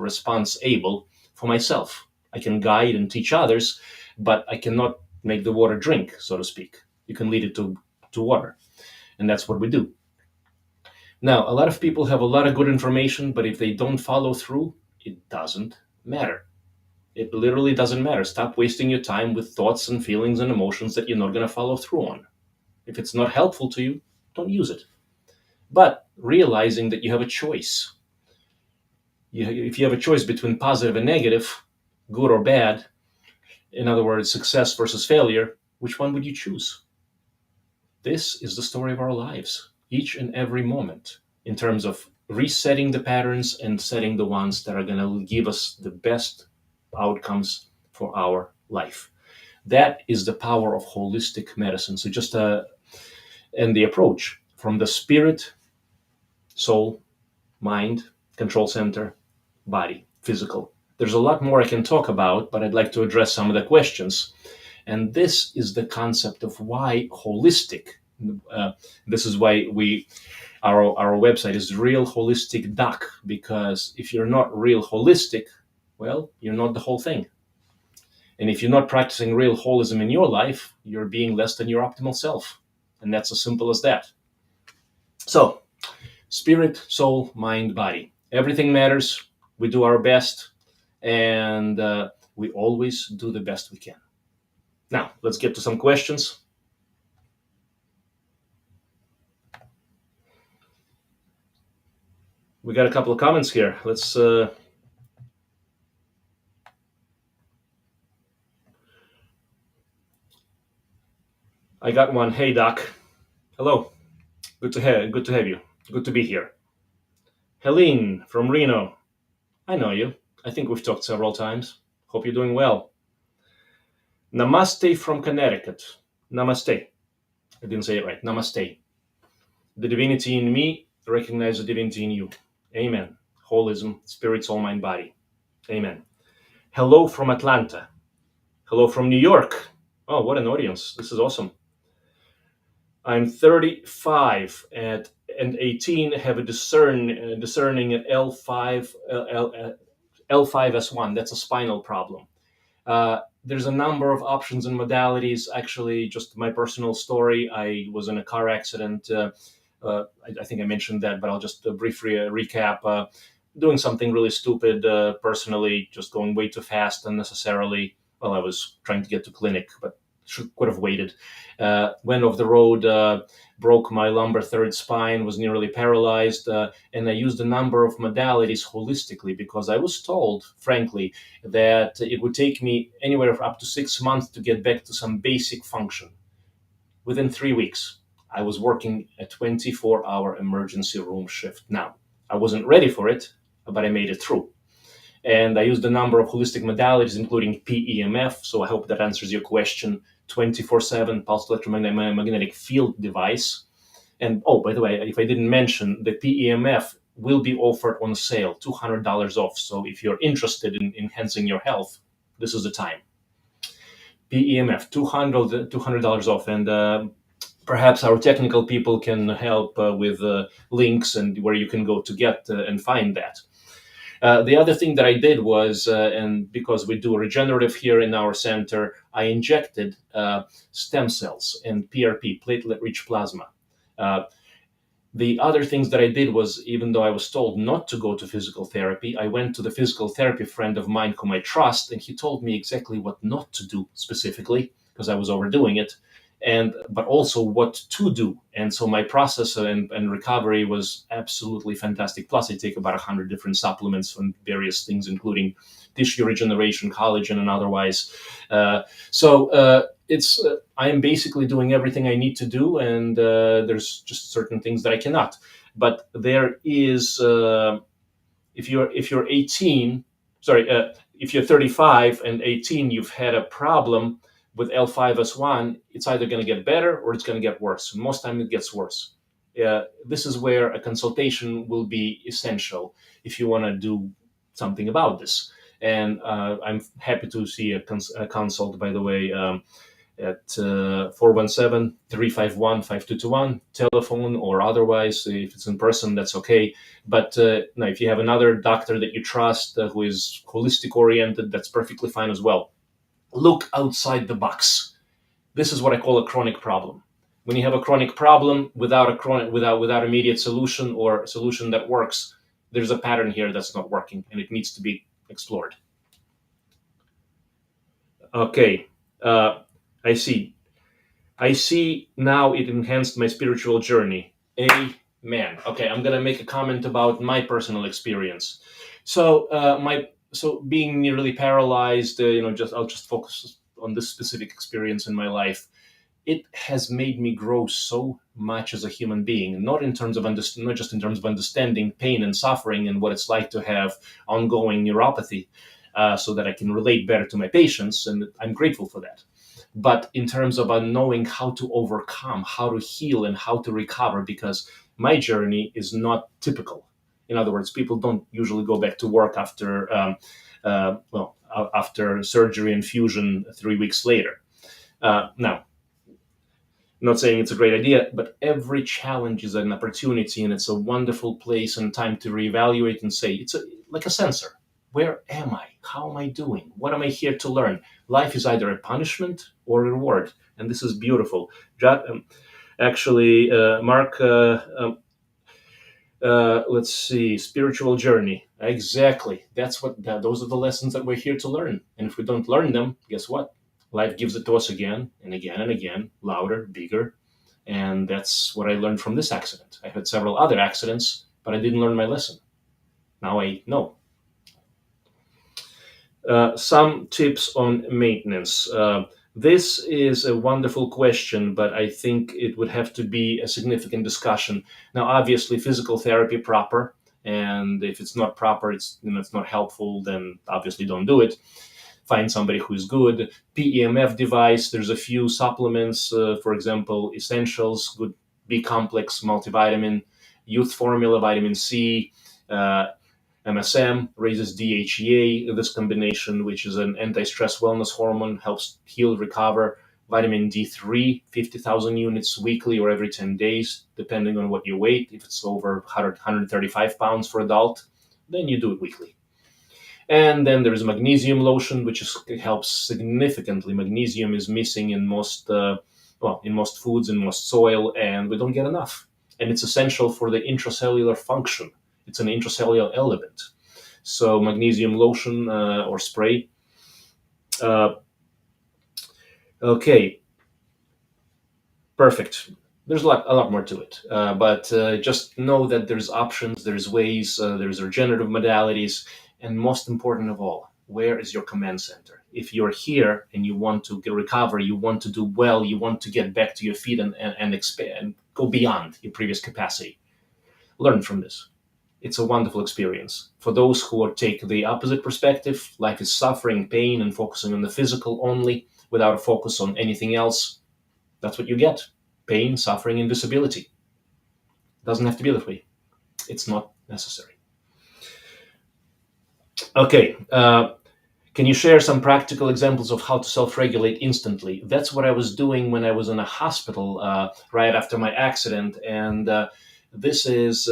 for myself. I can guide and teach others, but I cannot make the water drink, so to speak. You can lead it to water. And that's what we do. Now, a lot of people have a lot of good information, but if they don't follow through, it doesn't matter. It literally doesn't matter. Stop wasting your time with thoughts and feelings and emotions that you're not going to follow through on. If it's not helpful to you, don't use it. But realizing that you have a choice. If you have a choice between positive and negative, good or bad, in other words, success versus failure, which one would you choose? This is the story of our lives, each and every moment, in terms of resetting the patterns and setting the ones that are going to give us the best outcomes for our life. That is the power of holistic medicine. So and the approach from the spirit, soul, mind, control center, body, physical. There's a lot more I can talk about, but I'd like to address some of the questions. And this is the concept of why holistic. This is why our website is Real Holistic Doc, because if you're not real holistic, well, you're not the whole thing. And if you're not practicing real holism in your life, you're being less than your optimal self. And that's as simple as that. So, spirit, soul, mind, body. Everything matters. We do our best, and we always do the best we can. Now, let's get to some questions. We got a couple of comments here. Let's I got one. Hey, Doc. Hello. Good to have you. Good to be here. Helene from Reno. I know you. I think we've talked several times. Hope you're doing well. Namaste from Connecticut. Namaste. I didn't say it right. Namaste. The divinity in me, recognize the divinity in you. Amen. Holism, spirit, soul, mind, body. Amen. Hello from Atlanta. Hello from New York. Oh, what an audience. This is awesome. I'm 35 and 18, have a discerning at L5S1. That's a spinal problem. There's a number of options and modalities. Actually, just my personal story, I was in a car accident. I think I mentioned that, but I'll just briefly recap. Doing something really stupid personally, just going way too fast unnecessarily. Well, I was trying to get to clinic, but could have waited. Went off the road, broke my lumbar third spine, was nearly paralyzed, and I used a number of modalities holistically because I was told, frankly, that it would take me anywhere from up to 6 months to get back to some basic function. Within 3 weeks, I was working a 24-hour emergency room shift. Now, I wasn't ready for it, but I made it through. And I used a number of holistic modalities, including PEMF. So I hope that answers your question. 24/7 pulsed electromagnetic field device. And oh, by the way, if I didn't mention, the PEMF will be offered on sale, $200 off. So if you're interested in enhancing your health, this is the time. PEMF, $200 off. And perhaps our technical people can help with links and where you can go to get and find that. The other thing that I did was, and because we do regenerative here in our center, I injected stem cells and PRP, platelet-rich plasma. The other things that I did was, even though I was told not to go to physical therapy, I went to the physical therapy friend of mine whom I trust, and he told me exactly what not to do specifically, because I was overdoing it, but also what to do. And so my process and recovery was absolutely fantastic. Plus, I take about 100 different supplements on various things, including tissue regeneration, collagen, and otherwise. I am basically doing everything I need to do, and there's just certain things that I cannot. But there is, if you're 18, if you're 35 and 18, you've had a problem with L5S1, it's either going to get better or it's going to get worse. And most time it gets worse. This is where a consultation will be essential if you want to do something about this. And I'm happy to see a consult, by the way, at 417-351-5221, telephone or otherwise. If it's in person, that's okay. But now, if you have another doctor that you trust who is holistic oriented, that's perfectly fine as well. Look outside the box. This is what I call a chronic problem. When you have a chronic problem without immediate solution or a solution that works, there's a pattern here that's not working, and it needs to be explored. Okay, I see. I see now it enhanced my spiritual journey. Amen. Okay, I'm gonna make a comment about my personal experience. So being nearly paralyzed, I'll just focus on this specific experience in my life. It has made me grow so much as a human being, not just in terms of understanding pain and suffering and what it's like to have ongoing neuropathy, so that I can relate better to my patients, and I'm grateful for that. But in terms of knowing how to overcome, how to heal, and how to recover, because my journey is not typical. In other words, people don't usually go back to work after surgery and fusion 3 weeks later. Now, I'm not saying it's a great idea, but every challenge is an opportunity, and it's a wonderful place and time to reevaluate and say, it's like a sensor. Where am I? How am I doing? What am I here to learn? Life is either a punishment or a reward, and this is beautiful. Mark, let's see, spiritual journey. Exactly. Those are the lessons that we're here to learn. And if we don't learn them, guess what? Life gives it to us again and again and again, louder, bigger. And that's what I learned from this accident. I had several other accidents, but I didn't learn my lesson. Now I know. Some tips on maintenance. This is a wonderful question, but I think it would have to be a significant discussion. Now, obviously, physical therapy proper, And if it's not proper, it's not helpful, then obviously don't do it. Find somebody who's good. PEMF Device, there's a few supplements, for example, Essentials, good B complex multivitamin, Youth Formula vitamin C, MSM raises DHEA. This combination, which is an anti-stress wellness hormone, helps heal, recover. Vitamin D3, 50,000 units weekly or every 10 days, depending on what you weigh. If it's over 100, 135 pounds for adult, then you do it weekly. And then there's magnesium lotion, which helps significantly. Magnesium is missing in in most foods, in most soil, and we don't get enough. And it's essential for the intracellular function. It's an intracellular element. So magnesium lotion or spray. Uh, okay, perfect. There's a lot more to it, but just know that there's options, there's ways, there's regenerative modalities, and most important of all, where is your command center? If you're here and you want to recover, you want to do well, you want to get back to your feet and expand, go beyond your previous capacity, learn from this. It's a wonderful experience. For those who take the opposite perspective, life is suffering, pain, and focusing on the physical only without a focus on anything else, that's what you get. Pain, suffering, and disability. It doesn't have to be that way. It's not necessary. Okay, can you share some practical examples of how to self-regulate instantly? That's what I was doing when I was in a hospital right after my accident, and this is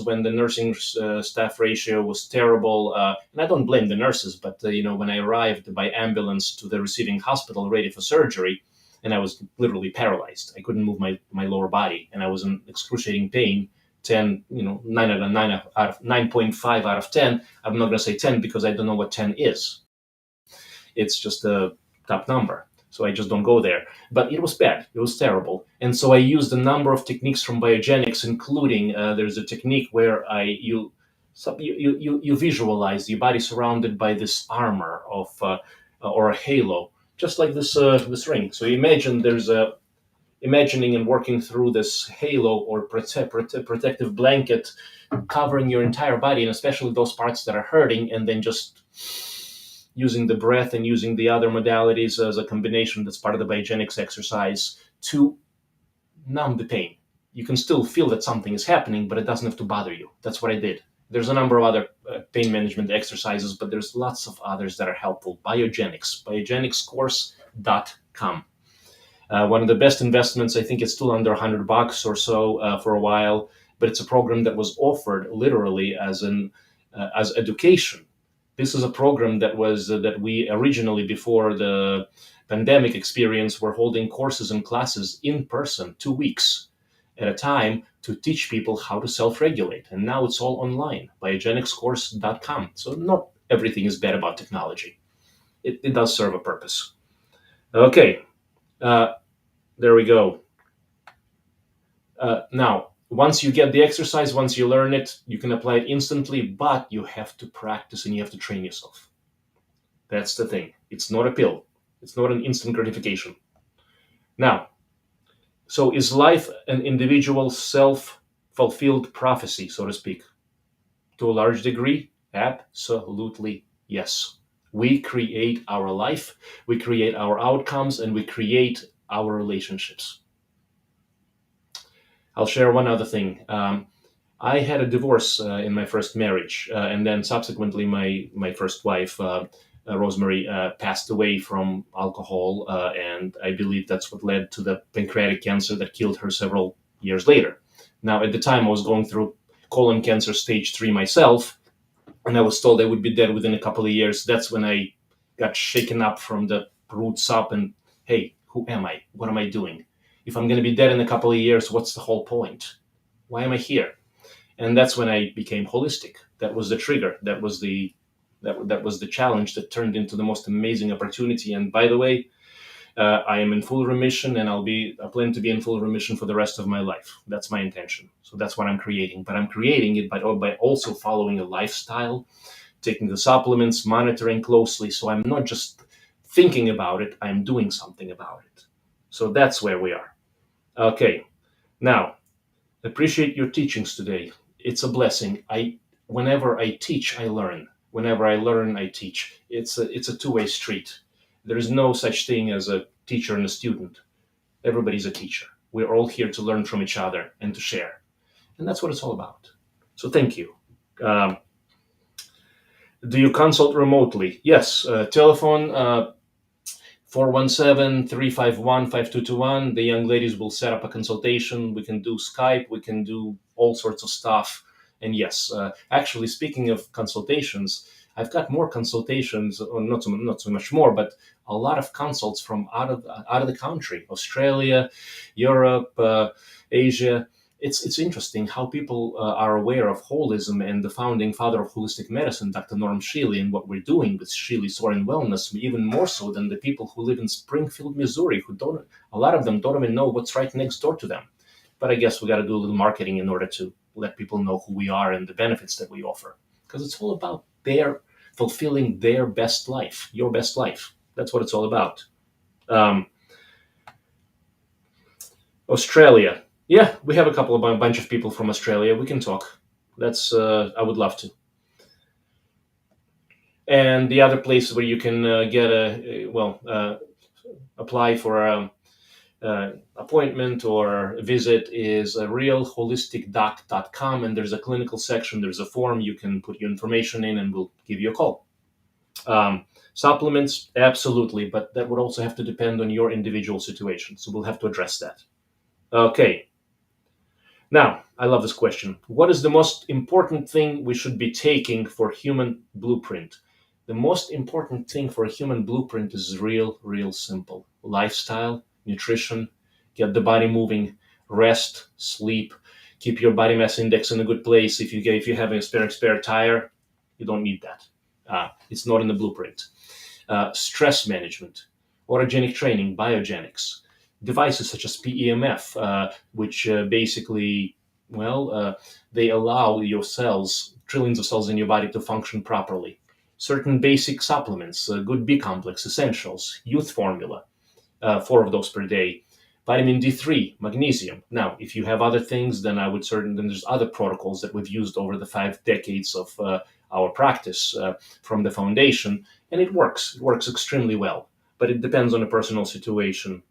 when the nursing staff ratio was terrible. And I don't blame the nurses, but when I arrived by ambulance to the receiving hospital ready for surgery, and I was literally paralyzed. I couldn't move my lower body, and I was in excruciating pain. 10, 9.5 out of 10. I'm not going to say 10 because I don't know what 10 is. It's just a top number. So I just don't go there. But it was bad. It was terrible. And so I used a number of techniques from Biogenics, including there's a technique where you visualize your body surrounded by this armor of or a halo, just like this ring. So imagine imagining and working through this halo or protective blanket covering your entire body, and especially those parts that are hurting, and then just using the breath and using the other modalities as a combination that's part of the Biogenics exercise to numb the pain. You can still feel that something is happening, but it doesn't have to bother you. That's what I did. There's a number of other pain management exercises, but there's lots of others that are helpful. Biogenics, biogenicscourse.com. One of the best investments, I think it's still under $100 or so for a while, but it's a program that was offered literally as education. This is a program that we originally, before the pandemic experience, were holding courses and classes in person 2 weeks at a time to teach people how to self-regulate. And now it's all online, biogenicscourse.com. So not everything is bad about technology. It does serve a purpose. Okay. There we go. Now, once you get the exercise, once you learn it, you can apply it instantly, but you have to practice and you have to train yourself. That's the thing. It's not a pill. It's not an instant gratification. Now, so is life an individual self-fulfilled prophecy, so to speak? To a large degree, absolutely yes. We create our life, we create our outcomes, and we create our relationships. I'll share one other thing. I had a divorce in my first marriage, and then subsequently my first wife, Rosemary, passed away from alcohol, and I believe that's what led to the pancreatic cancer that killed her several years later. Now, at the time, I was going through colon cancer stage 3 myself, and I was told I would be dead within a couple of years. That's when I got shaken up from the roots up and, hey, who am I? What am I doing? If I'm going to be dead in a couple of years, what's the whole point? Why am I here? And that's when I became holistic. That was the trigger. That was the challenge that turned into the most amazing opportunity. And by the way, I am in full remission, and I plan to be in full remission for the rest of my life. That's my intention. So that's what I'm creating. But I'm creating it by also following a lifestyle, taking the supplements, monitoring closely. So I'm not just thinking about it, I'm doing something about it. So that's where we are. Okay. Now, appreciate your teachings today. it's a blessing. Whenever I teach, I learn. Whenever I learn, I teach. It's a two-way street. There is no such thing as a teacher and a student. Everybody's a teacher. We're all here to learn from each other and to share, and that's what it's all about. So thank you. Um, do you consult remotely? Yes. Telephone 417-351-5221. The young ladies will set up a consultation. We can do Skype. We can do all sorts of stuff. And yes, actually, speaking of consultations, I've got more consultations, or not so much more, but a lot of consults from out of the country: Australia, Europe, Asia. It's interesting how people are aware of holism and the founding father of holistic medicine, Dr. Norm Shealy, and what we're doing with Shealy-Sorin Wellness, even more so than the people who live in Springfield, Missouri, who don't, a lot of them don't even know what's right next door to them. But I guess we got to do a little marketing in order to let people know who we are and the benefits that we offer, because it's all about their fulfilling their best life, your best life. That's what it's all about. Um, Australia. Yeah, we have a bunch of people from Australia. We can talk. That's I would love to. And the other place where you can get apply for a appointment or visit is realholisticdoc.com, and there's a clinical section. There's a form you can put your information in, and we'll give you a call. Supplements, absolutely, but that would also have to depend on your individual situation. So we'll have to address that. Okay. Now, I love this question. What is the most important thing we should be taking for human blueprint? The most important thing for a human blueprint is real simple. Lifestyle, nutrition, get the body moving, rest, sleep, keep your body mass index in a good place. If you have a spare tire, you don't need that. It's not in the blueprint. Stress management, autogenic training, biogenics, devices such as PEMF, which basically, they allow your cells, trillions of cells in your body, to function properly. Certain basic supplements, good B complex, essentials, youth formula, 4 of those per day, vitamin D3, magnesium. Now, if you have other things, then then there's other protocols that we've used over the 5 decades of our practice from the foundation, and it works. It works extremely well, but it depends on a personal situation.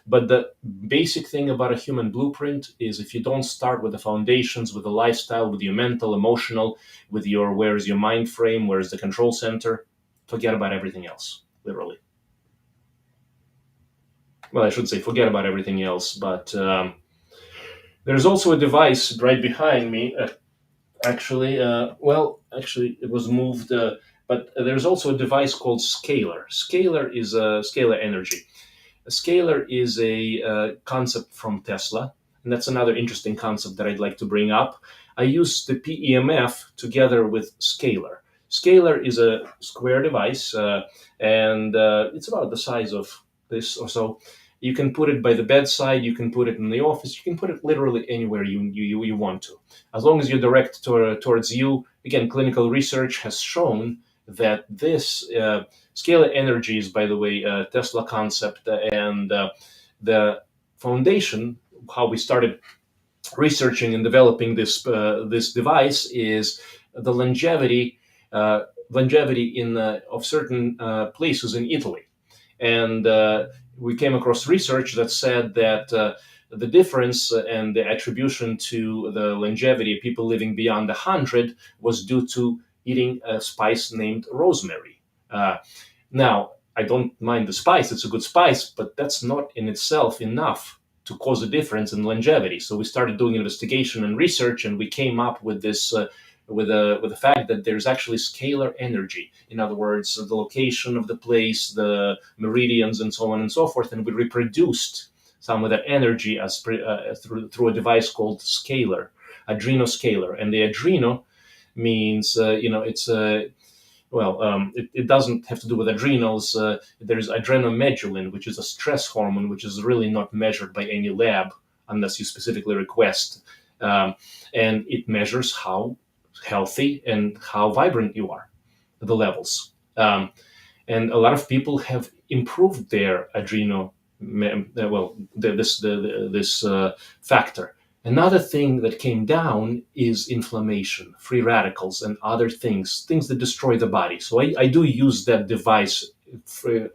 But the basic thing about a human blueprint is, if you don't start with the foundations, with the lifestyle, with your mental, emotional, with your where is your mind frame, where is the control center, forget about everything else, literally. Well, I should say forget about everything else, but there's also a device right behind me. Actually, it was moved, but there's also a device called Scalar. Scalar Energy. Scalar is a concept from Tesla, and that's another interesting concept that I'd like to bring up. I use the PEMF together with Scalar. Scalar is a square device, and it's about the size of this or so. You can put it by the bedside, you can put it in the office, you can put it literally anywhere you want to. As long as you direct towards you. Again, clinical research has shown that this Scalar Energy is, by the way, a Tesla concept, and the foundation, how we started researching and developing this device, is the longevity of certain places in Italy, and we came across research that said that the difference and the attribution to the longevity of people living beyond 100 was due to eating a spice named rosemary. Now, I don't mind the spice, it's a good spice, but that's not in itself enough to cause a difference in longevity. So we started doing investigation and research, and we came up with this with the fact that there's actually scalar energy. In other words, the location of the place, the meridians, and so on and so forth. And we reproduced some of that energy through a device called Scalar, adrenoscalar. And the adreno means, it doesn't have to do with adrenals. There's adrenomedulin, which is a stress hormone, which is really not measured by any lab unless you specifically request. And it measures how healthy and how vibrant you are, the levels. And a lot of people have improved their this factor. Another thing that came down is inflammation, free radicals, and other things that destroy the body. So I do use that device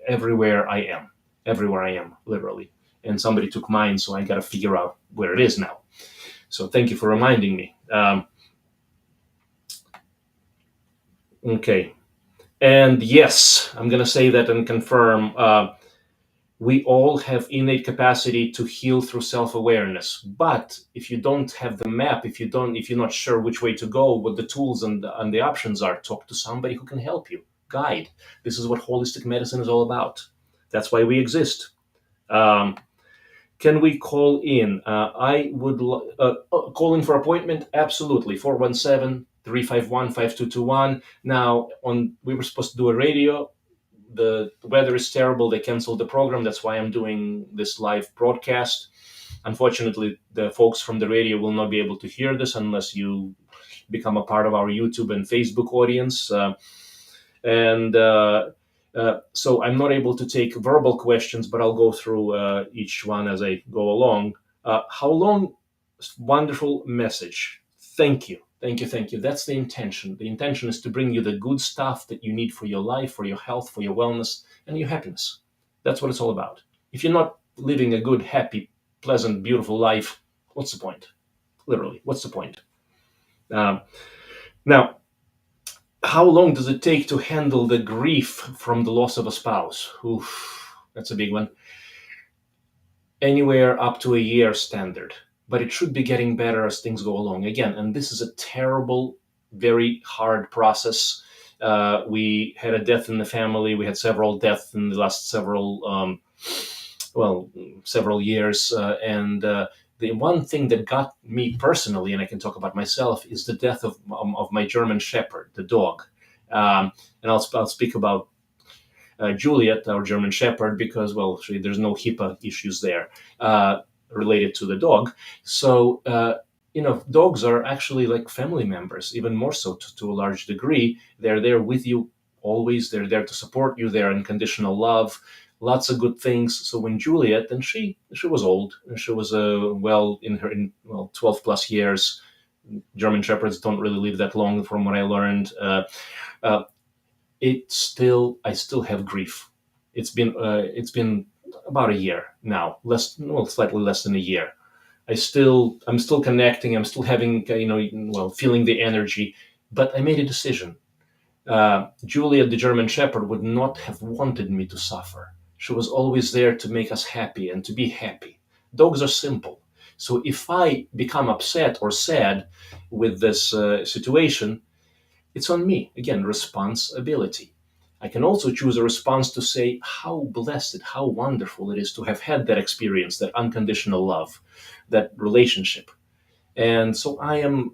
everywhere I am, literally. And somebody took mine, so I got to figure out where it is now. So thank you for reminding me. Okay. And yes, I'm going to say that and confirm. We all have innate capacity to heal through self-awareness, but if you don't have the map, if you're not sure which way to go, what the tools and the options are, talk to somebody who can help you, guide. This is what holistic medicine is all about. That's why we exist. um, can we call in? I would call in for appointment. Absolutely. 417-351-5221. Now, we were supposed to do a radio. The weather is terrible. They canceled the program. That's why I'm doing this live broadcast. Unfortunately, the folks from the radio will not be able to hear this unless you become a part of our YouTube and Facebook audience. And so I'm not able to take verbal questions, but I'll go through each one as I go along. How long? Wonderful message. Thank you. Thank you. Thank you. That's the intention. The intention is to bring you the good stuff that you need for your life, for your health, for your wellness, and your happiness. That's what it's all about. If you're not living a good, happy, pleasant, beautiful life, what's the point? Literally, what's the point? Um, Now, how long does it take to handle the grief from the loss of a spouse? Oof, that's a big one. Anywhere up to a year standard, but it should be getting better as things go along. Again, and this is a terrible, very hard process. We had a death in the family. We had several deaths in the last several years. And the one thing that got me personally, and I can talk about myself, is the death of my German Shepherd, the dog. And I'll speak about Juliet, our German Shepherd, because, well, actually, there's no HIPAA issues there related to the dog. So, dogs are actually like family members, even more so to a large degree. They're there with you always. They're there to support you. They're unconditional love, lots of good things. So when Juliet, and she was old, and she was in 12 plus years. German Shepherds don't really live that long, from what I learned. Uh, I still have grief. It's been about a year now, slightly less than a year. I'm still connecting. I'm still having, feeling the energy, but I made a decision. Julia, the German Shepherd, would not have wanted me to suffer. She was always there to make us happy and to be happy. Dogs are simple. So if I become upset or sad with this situation, it's on me. Again, responsibility. I can also choose a response to say how blessed, how wonderful it is to have had that experience, that unconditional love, that relationship. And so I'm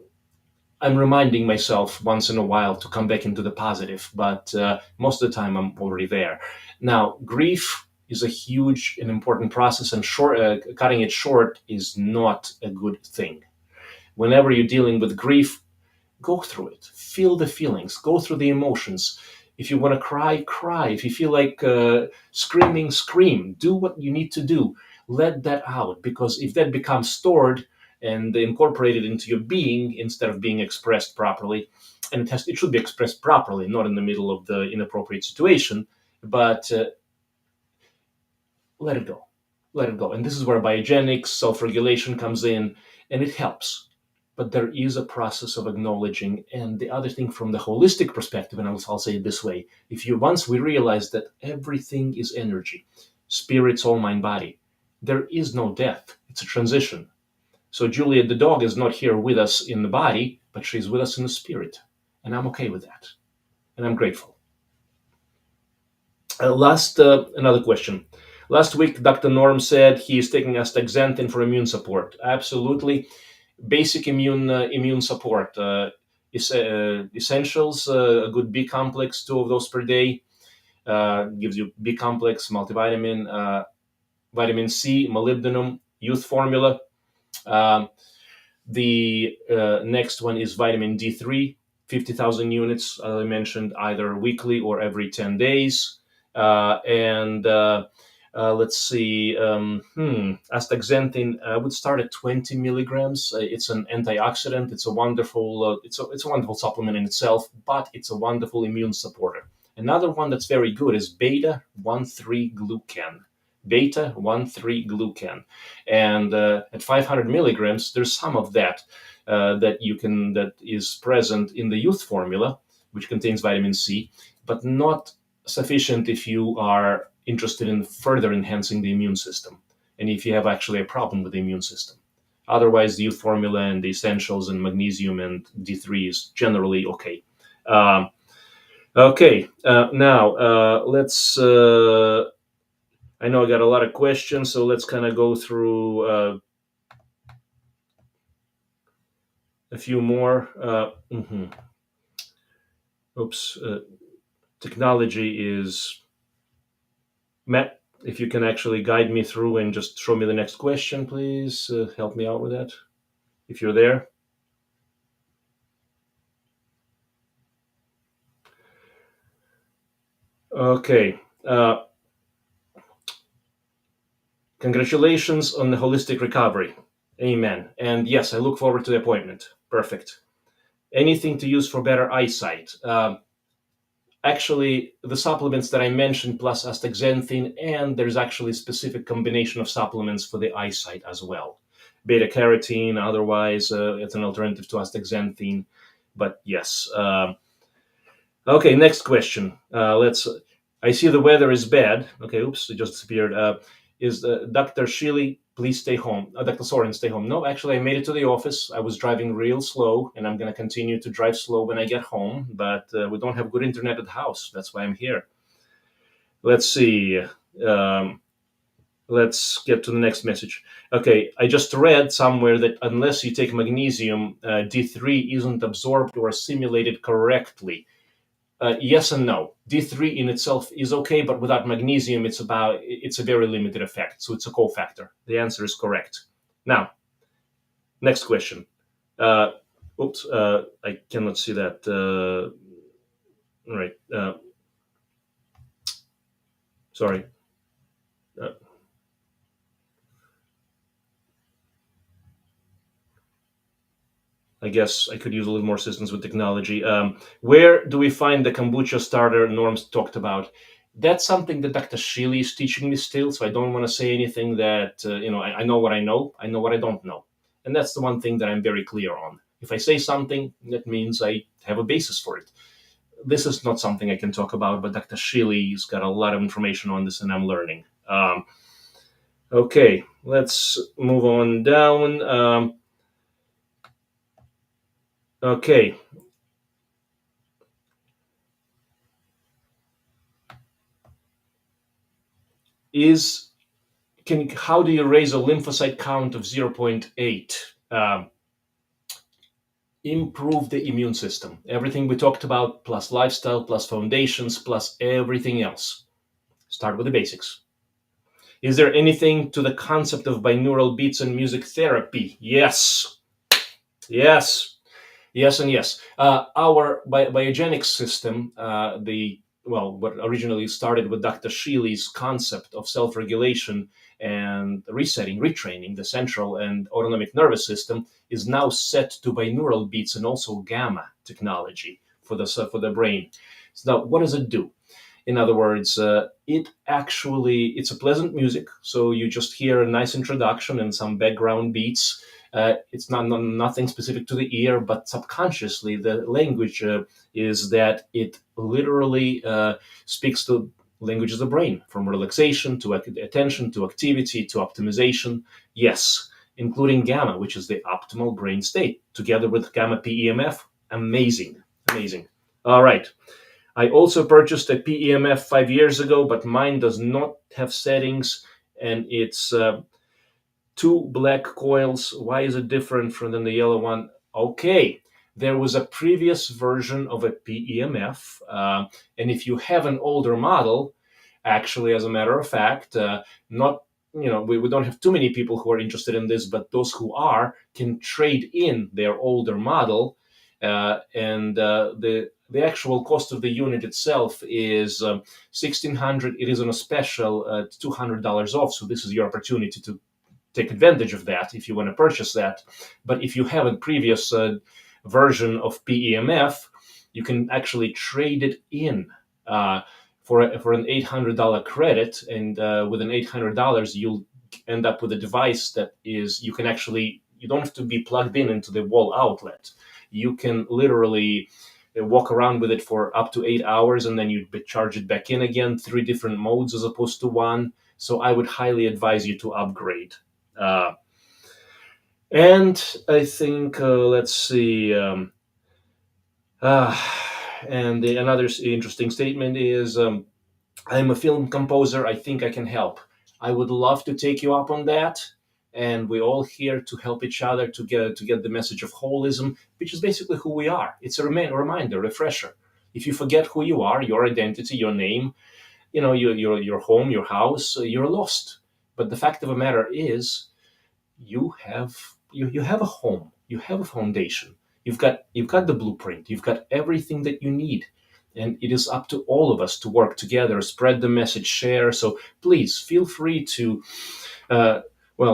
reminding myself once in a while to come back into the positive, but most of the time I'm already there. Now, grief is a huge and important process, and cutting it short is not a good thing. Whenever you're dealing with grief, go through it, feel the feelings, go through the emotions. If you want to cry, cry. If you feel like screaming, scream. Do what you need to do. Let that out, because if that becomes stored and incorporated into your being instead of being expressed properly, and it should be expressed properly, not in the middle of the inappropriate situation, but let it go. Let it go. And this is where biogenics, self-regulation comes in, and it helps. But there is a process of acknowledging. And the other thing, from the holistic perspective, and I'll say it this way: once we realize that everything is energy, spirit, soul, mind, body, there is no death. It's a transition. So Juliet, the dog, is not here with us in the body, but she's with us in the spirit. And I'm okay with that. And I'm grateful. Another question. Last week, Dr. Norm said he is taking astaxanthin for immune support. Absolutely. Basic immune support. Essentials, a good B complex, 2 of those per day. Gives you B complex, multivitamin, vitamin C, molybdenum, youth formula. The next one is vitamin D3, 50,000 units, as I mentioned, either weekly or every 10 days. And Let's see. Astaxanthin would start at 20 milligrams. It's an antioxidant. It's a wonderful. It's a wonderful supplement in itself, but it's a wonderful immune supporter. Another one that's very good is beta 1,3 glucan. Beta 1,3 glucan, and at 500 milligrams, there's some of that that is present in the youth formula, which contains vitamin C, but not sufficient if you are interested in further enhancing the immune system and if you have actually a problem with the immune system. Otherwise, the youth formula and the essentials and magnesium and D3 is generally okay. Now let's. I know I got a lot of questions, so let's kind of go through a few more. Oops. Technology is Matt. If you can actually guide me through and just show me the next question, please help me out with that. If you're there. Okay. Congratulations on the holistic recovery. Amen. And yes, I look forward to the appointment. Perfect. Anything to use for better eyesight? Actually, the supplements that I mentioned, plus astaxanthin, and there's actually a specific combination of supplements for the eyesight as well. Beta carotene, otherwise, it's an alternative to astaxanthin. But yes. Okay, next question. I see the weather is bad. Okay, oops, it just disappeared. Is Dr. Shealy, please stay home. Dr. Sorin, stay home. No, actually, I made it to the office. I was driving real slow, and I'm going to continue to drive slow when I get home. But we don't have good internet at the house. That's why I'm here. Let's see. Let's get to the next message. Okay, I just read somewhere that unless you take magnesium, D3 isn't absorbed or assimilated correctly. Yes and no. D3 in itself is okay, but without magnesium, it's a very limited effect. So it's a cofactor. The answer is correct. Now, next question. Oops, I cannot see that. All right. Sorry. I guess I could use a little more assistance with technology. Where do we find the kombucha starter norms talked about? That's something that Dr. Shealy is teaching me still, so I don't want to say anything that, I know what I know what I don't know. And that's the one thing that I'm very clear on. If I say something, that means I have a basis for it. This is not something I can talk about, but Dr. Shealy's got a lot of information on this, and I'm learning. Okay, let's move on down. Okay. How do you raise a lymphocyte count of 0.8? Improve the immune system. Everything we talked about, plus lifestyle, plus foundations, plus everything else. Start with the basics. Is there anything to the concept of binaural beats and music therapy? Yes. Yes. Yes and yes. Our Biogenics system, what originally started with Dr. Shealy's concept of self-regulation and resetting, retraining the central and autonomic nervous system, is now set to binaural beats and also gamma technology for the brain. So now, what does it do? In other words, it's a pleasant music. So you just hear a nice introduction and some background beats. It's nothing specific to the ear, but subconsciously the language is that it literally speaks to language of the brain, from relaxation to attention to activity to optimization. Yes, including gamma, which is the optimal brain state, together with gamma PEMF. Amazing. All right. I also purchased a PEMF 5 years ago, but mine does not have settings, and it's 2 black coils. Why is it different than the yellow one? Okay, there was a previous version of a PEMF, and if you have an older model, actually, as a matter of fact, not we don't have too many people who are interested in this, but those who are can trade in their older model, and the actual cost of the unit itself is $1,600. It is on a special $200 off. So this is your opportunity to take advantage of that if you want to purchase that. But if you have a previous version of PEMF, you can actually trade it in for an $800 credit, and with an $800, you'll end up with a device that is you don't have to be plugged into the wall outlet. You can literally walk around with it for up to 8 hours, and then you charge it back in again, 3 different modes as opposed to one. So I would highly advise you to upgrade. And I think, let's see, and another interesting statement is, I'm a film composer. I think I can help. I would love to take you up on that. And we're all here to help each other to get the message of holism, which is basically who we are. It's a reminder, refresher. If you forget who you are, your identity, your name, your home, your house, you're lost. But the fact of the matter is, you have a home, you have a foundation, you've got the blueprint, you've got everything that you need, and it is up to all of us to work together, spread the message, share. So please feel free to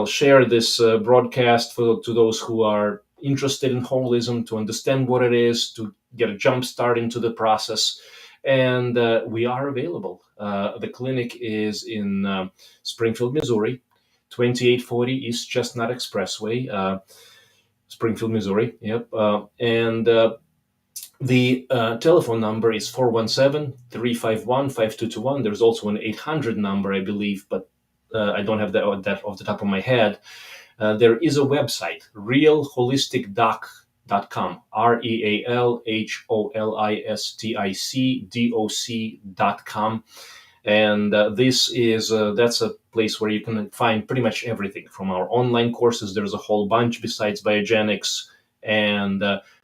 share this broadcast to those who are interested in holism, to understand what it is, to get a jump start into the process. And we are available. The clinic is in Springfield, Missouri, 2840 East Chestnut Expressway, Springfield, Missouri. Yep. And the telephone number is 417-351-5221. There's also an 800 number, I believe, but I don't have that off the top of my head. There is a website, realholisticdoc.com, realholisticdoc.com. And that's a place where you can find pretty much everything from our online courses. There's a whole bunch besides Biogenics, and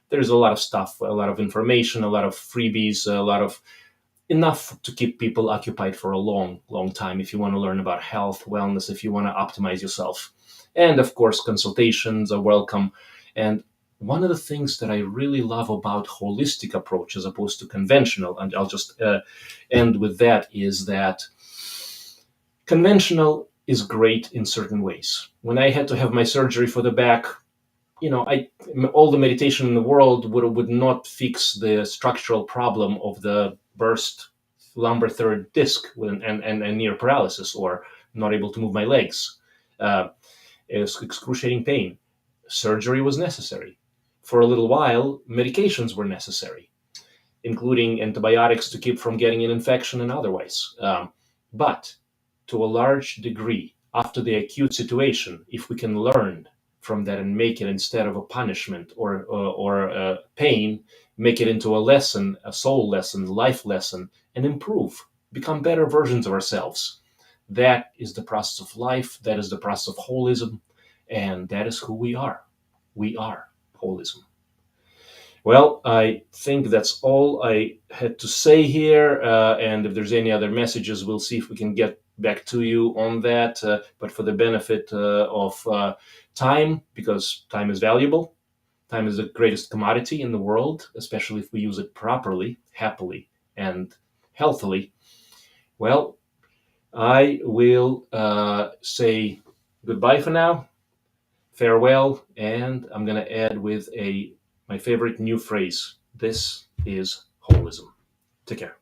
there's a lot of stuff, a lot of information, a lot of freebies, enough to keep people occupied for a long, long time if you want to learn about health, wellness, if you want to optimize yourself. And of course, consultations are welcome. And one of the things that I really love about holistic approach as opposed to conventional, and I'll just end with that, is that conventional is great in certain ways. When I had to have my surgery for the back, all the meditation in the world would not fix the structural problem of the burst lumbar third disc and near paralysis, or not able to move my legs. It was excruciating pain. Surgery was necessary. For a little while, medications were necessary, including antibiotics to keep from getting an infection and otherwise. But to a large degree, after the acute situation, if we can learn from that and make it, instead of a punishment or pain, make it into a lesson, a soul lesson, life lesson, and improve, become better versions of ourselves. That is the process of life. That is the process of holism. And that is who we are. We are holism. Well, I think that's all I had to say here. And if there's any other messages, we'll see if we can get back to you on that. But for the benefit of time, because time is valuable, time is the greatest commodity in the world, especially if we use it properly, happily, and healthily. Well, I will say goodbye for now, farewell, and I'm going to add with my favorite new phrase. This is holism. Take care.